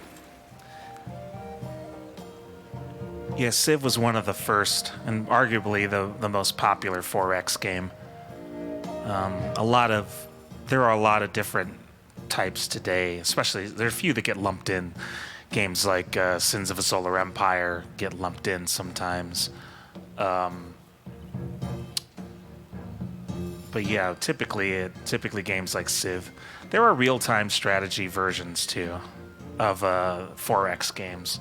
Yeah, Civ was one of the first, and arguably the most popular 4X game. There are a lot of different types today, especially, there are a few that get lumped in. Games like Sins of a Solar Empire get lumped in sometimes. But yeah, typically games like Civ. There are real-time strategy versions too of 4X games.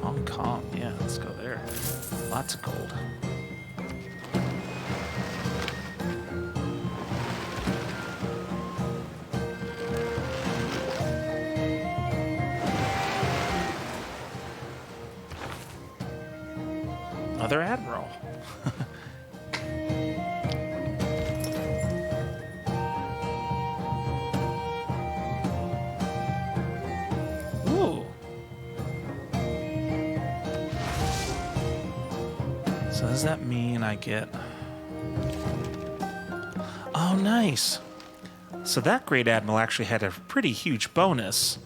Hong Kong, yeah, let's go there. Lots of gold. Another admiral. Ooh. So does that mean I get... Oh, nice. So that Great Admiral actually had a pretty huge bonus.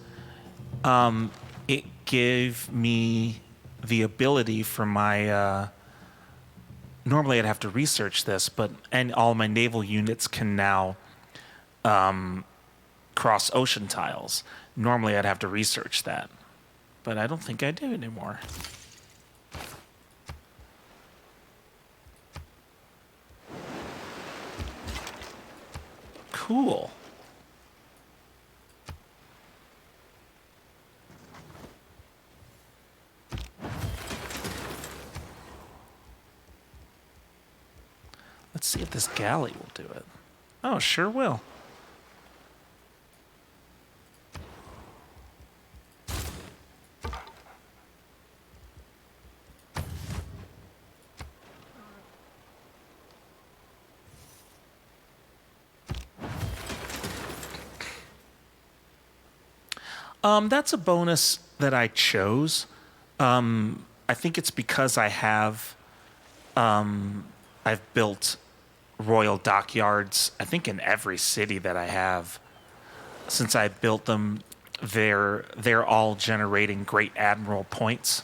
It gave me the ability for my... normally I'd have to research this, and all my naval units can now cross ocean tiles. Normally I'd have to research that, but I don't think I do anymore. Cool. Let's see if this galley will do it. Oh, sure will. That's a bonus that I chose. I think it's because I've built royal dockyards, I think in every city that I have. Since I built them, they're all generating Great Admiral points.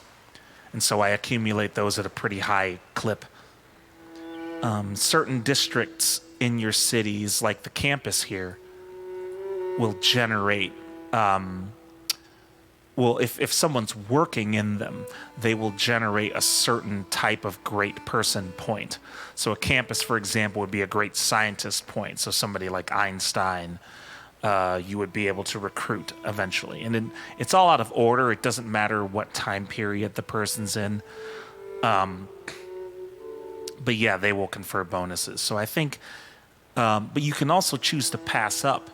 And so I accumulate those at a pretty high clip. Certain districts in your cities, like the campus here, will generate... if someone's working in them, they will generate a certain type of great person point. So a campus, for example, would be a great scientist point. So somebody like Einstein, you would be able to recruit eventually. And it's all out of order. It doesn't matter what time period the person's in. But yeah, they will confer bonuses. So I think, but you can also choose to pass up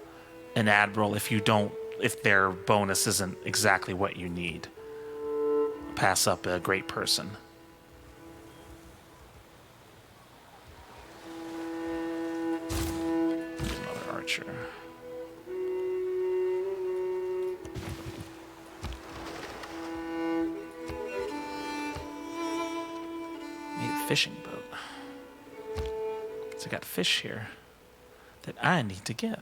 an admiral if their bonus isn't exactly what you need. Pass up a great person. Another archer. Need a fishing boat. So I got fish here that I need to get.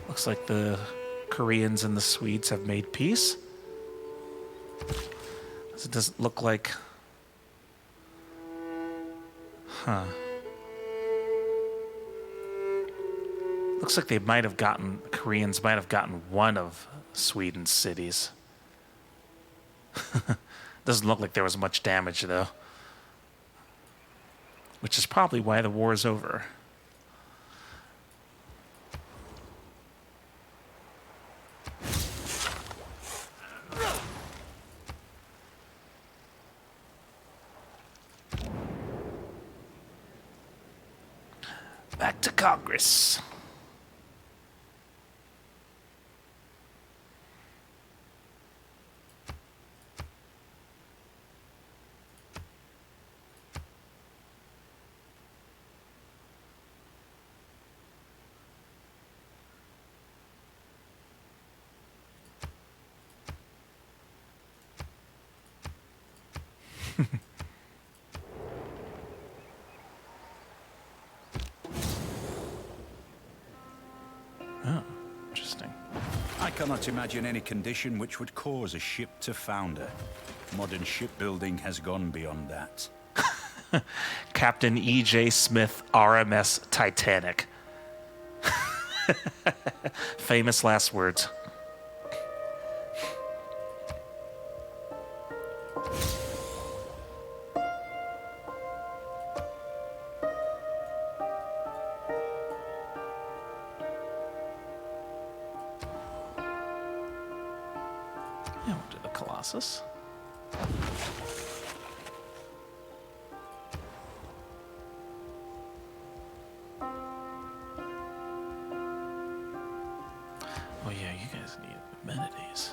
Looks like the Koreans and the Swedes have made peace. It doesn't look like... Huh. Looks like Koreans might have gotten one of Sweden's cities. Doesn't look like there was much damage, though. Which is probably why the war is over. Back to Congress. Oh, interesting. I cannot imagine any condition which would cause a ship to founder. Modern shipbuilding has gone beyond that. Captain E.J. Smith, RMS Titanic. Famous last words. Yeah, we'll do the Colossus. Oh yeah, you guys need amenities.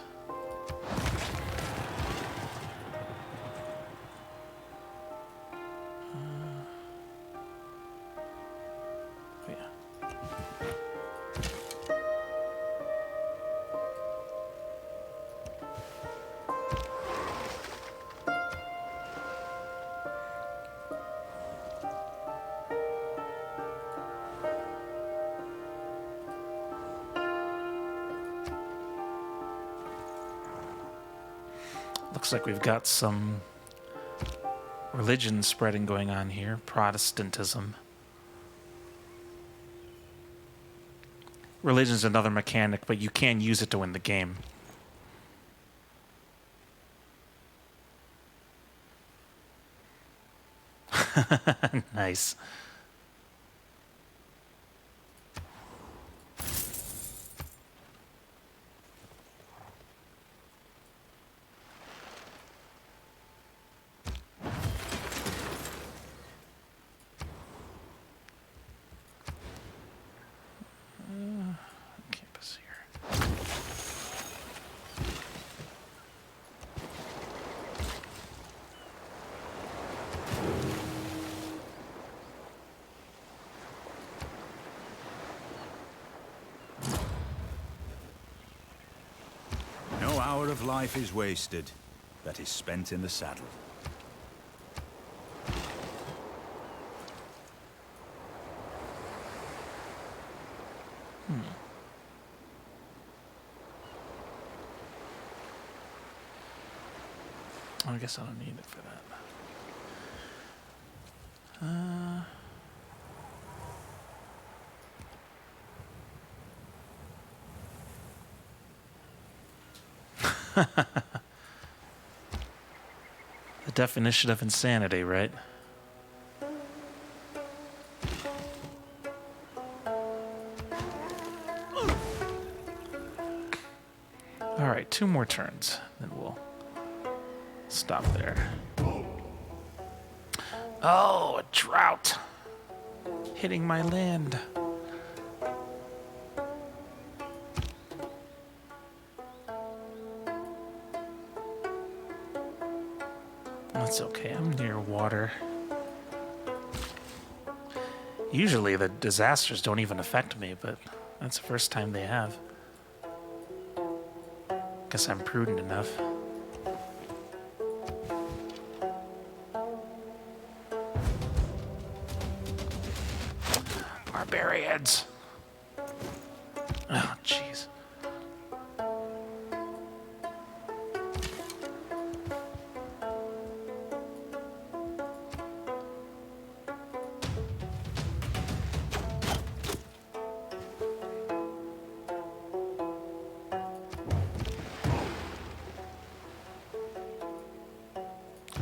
Oh yeah. Looks like we've got some religion spreading going on here. Protestantism. Religion's another mechanic, but you can use it to win the game. Nice. Campus here. No hour of life is wasted that is spent in the saddle. I guess I don't need it for that. The definition of insanity, right? All right, 2 more turns, then we'll stop there. Oh, a drought hitting my land. That's okay, I'm near water. Usually the disasters don't even affect me, but that's the first time they have. Guess I'm prudent enough. Barbarians. Oh, jeez.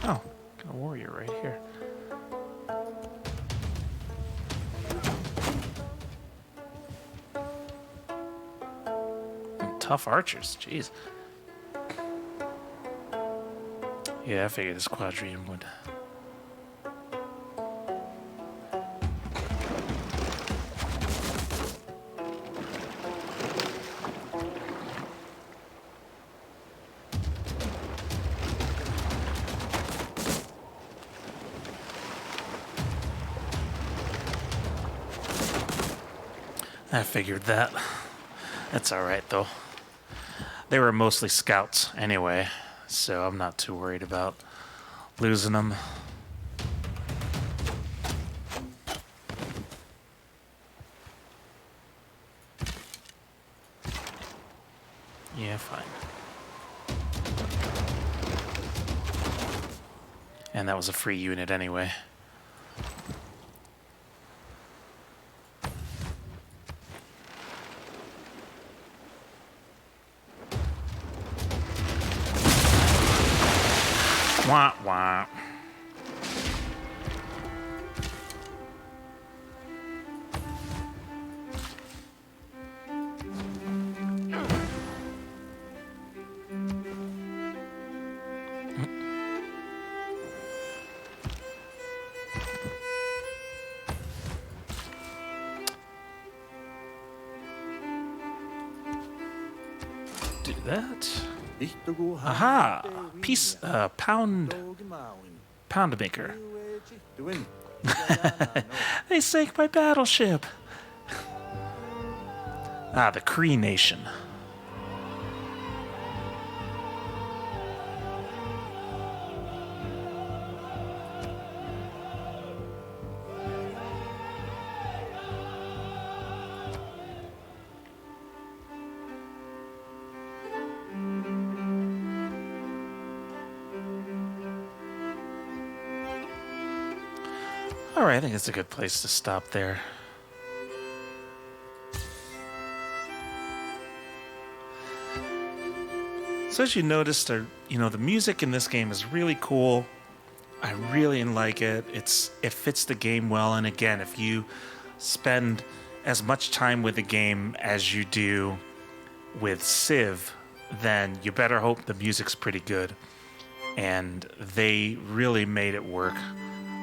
Oh, got a warrior right here. Tough archers, jeez. Yeah, I figured this quadrium would. I figured that. That's alright, though. They were mostly scouts anyway, so I'm not too worried about losing them. Yeah, fine. And that was a free unit anyway. Wah, wah. Do that. Aha! Piece, pound maker. They sank my battleship. Ah, the Kree Nation. All right, I think it's a good place to stop there. So as you noticed, the music in this game is really cool. I really like it. It fits the game well. And again, if you spend as much time with the game as you do with Civ, then you better hope the music's pretty good. And they really made it work,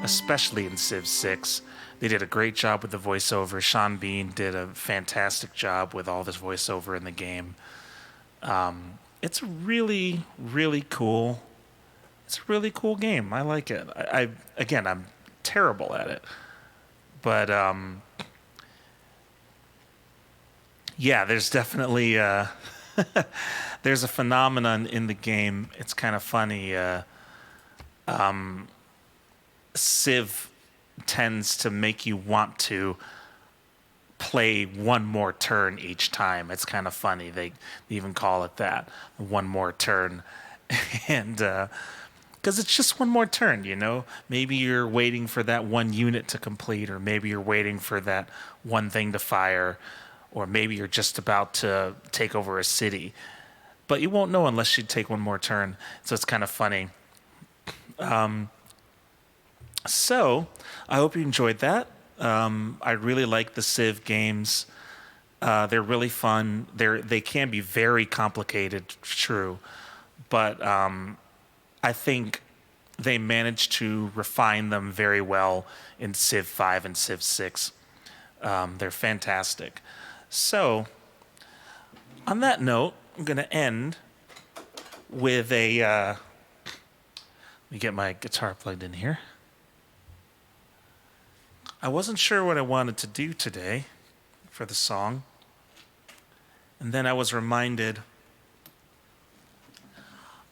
especially in Civ 6. They did a great job with the voiceover. Sean Bean did a fantastic job with all this voiceover in the game. It's really, really cool. It's a really cool game. I like it. Again, I'm terrible at it. But, yeah, there's definitely... there's a phenomenon in the game. It's kind of funny. Civ tends to make you want to play one more turn each time. It's kind of funny. They even call it that, one more turn. And because it's just one more turn, Maybe you're waiting for that one unit to complete, or maybe you're waiting for that one thing to fire, or maybe you're just about to take over a city. But you won't know unless you take one more turn. So it's kind of funny. So I hope you enjoyed that. I really like the Civ games. They're really fun. They can be very complicated, true. But I think they managed to refine them very well in Civ 5 and Civ 6. They're fantastic. So, on that note, I'm going to end with a... let me get my guitar plugged in here. I wasn't sure what I wanted to do today for the song. And then I was reminded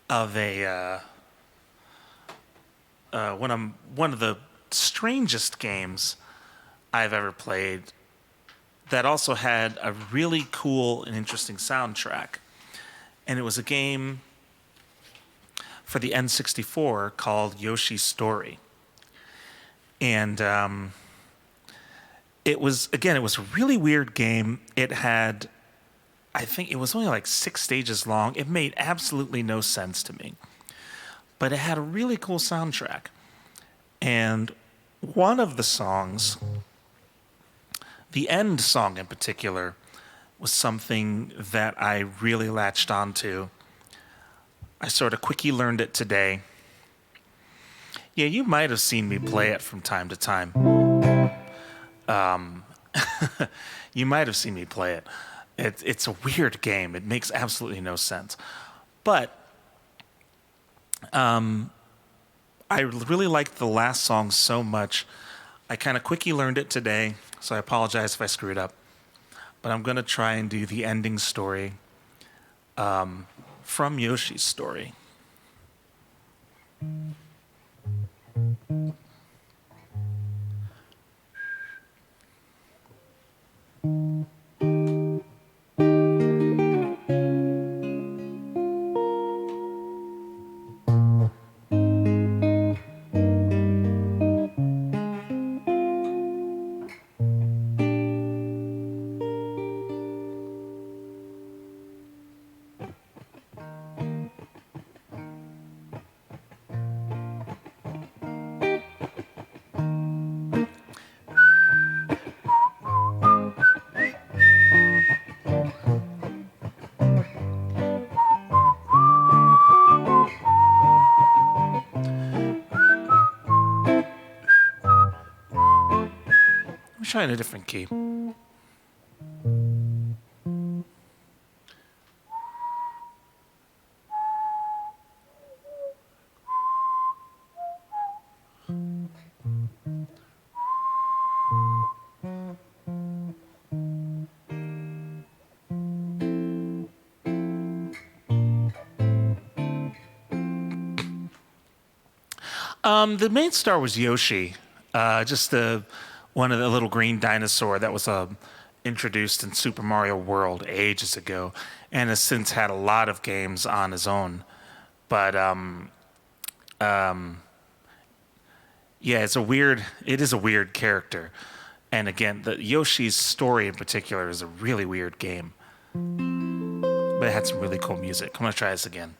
of one of the strangest games I've ever played that also had a really cool and interesting soundtrack. And it was a game for the N64 called Yoshi's Story. And it was a really weird game. It had, I think it was only like 6 stages long. It made absolutely no sense to me. But it had a really cool soundtrack. And one of the songs, the end song in particular, was something that I really latched onto. I sort of quickly learned it today. Yeah, you might have seen me play it from time to time. You might have seen me play it. It's a weird game. It makes absolutely no sense. But I really liked the last song so much. I kind of quickly learned it today, so I apologize if I screwed up. But I'm going to try and do the ending story from Yoshi's Story. I'm trying a different key. The main star was Yoshi, just one of the little green dinosaur that was introduced in Super Mario World ages ago, and has since had a lot of games on his own. But yeah, it is a weird character, and again, the Yoshi's story in particular is a really weird game, but it had some really cool music. I'm gonna try this again.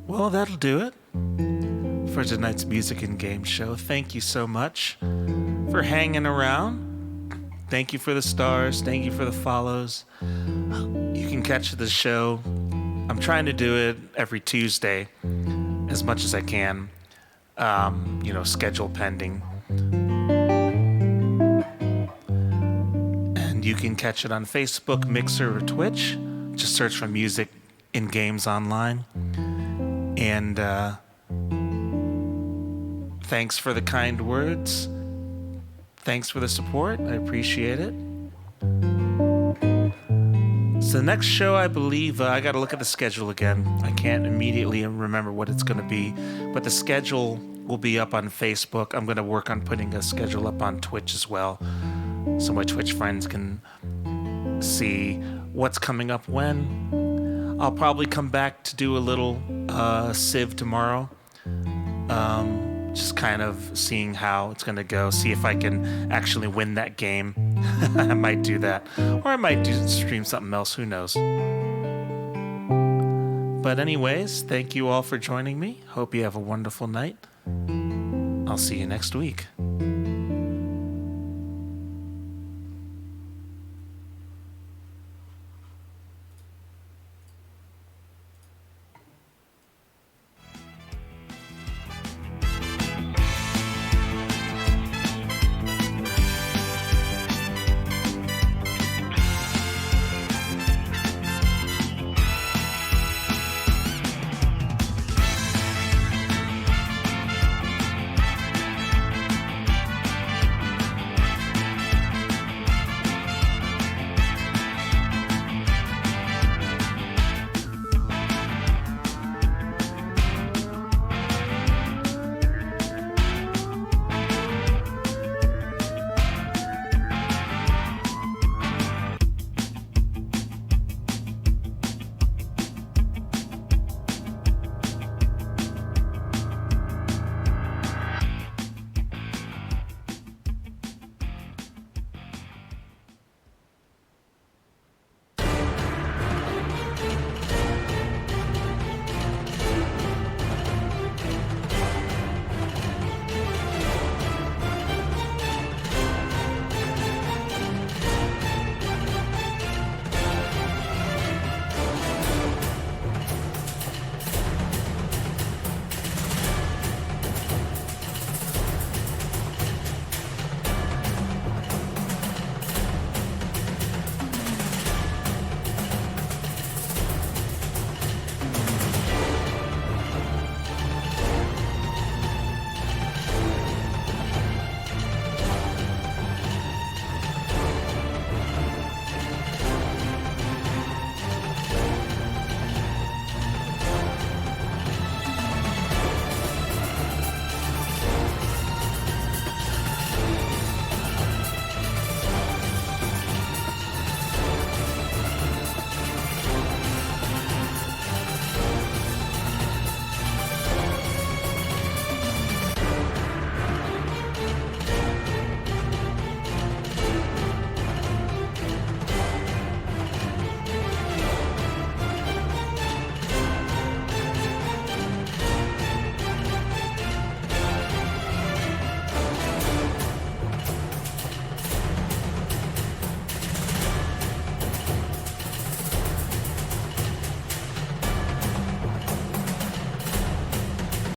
Well, that'll do it for tonight's music and game show. Thank you so much for hanging around. Thank you for the stars. Thank you for the follows. You can catch the show. I'm trying to do it every Tuesday as much as I can. Schedule pending. And you can catch it on Facebook, Mixer, or Twitch. Just search for Music in Games Online. And thanks for the kind words. Thanks for the support. I appreciate it. So the next show, I believe, I got to look at the schedule again. I can't immediately remember what it's going to be, but the schedule will be up on Facebook. I'm going to work on putting a schedule up on Twitch as well, so my Twitch friends can see what's coming up when. I'll probably come back to do a little Civ tomorrow. Just kind of seeing how it's going to go, see if I can actually win that game. I might do that. Or I might stream something else, who knows. But anyways, thank you all for joining me. Hope you have a wonderful night. I'll see you next week.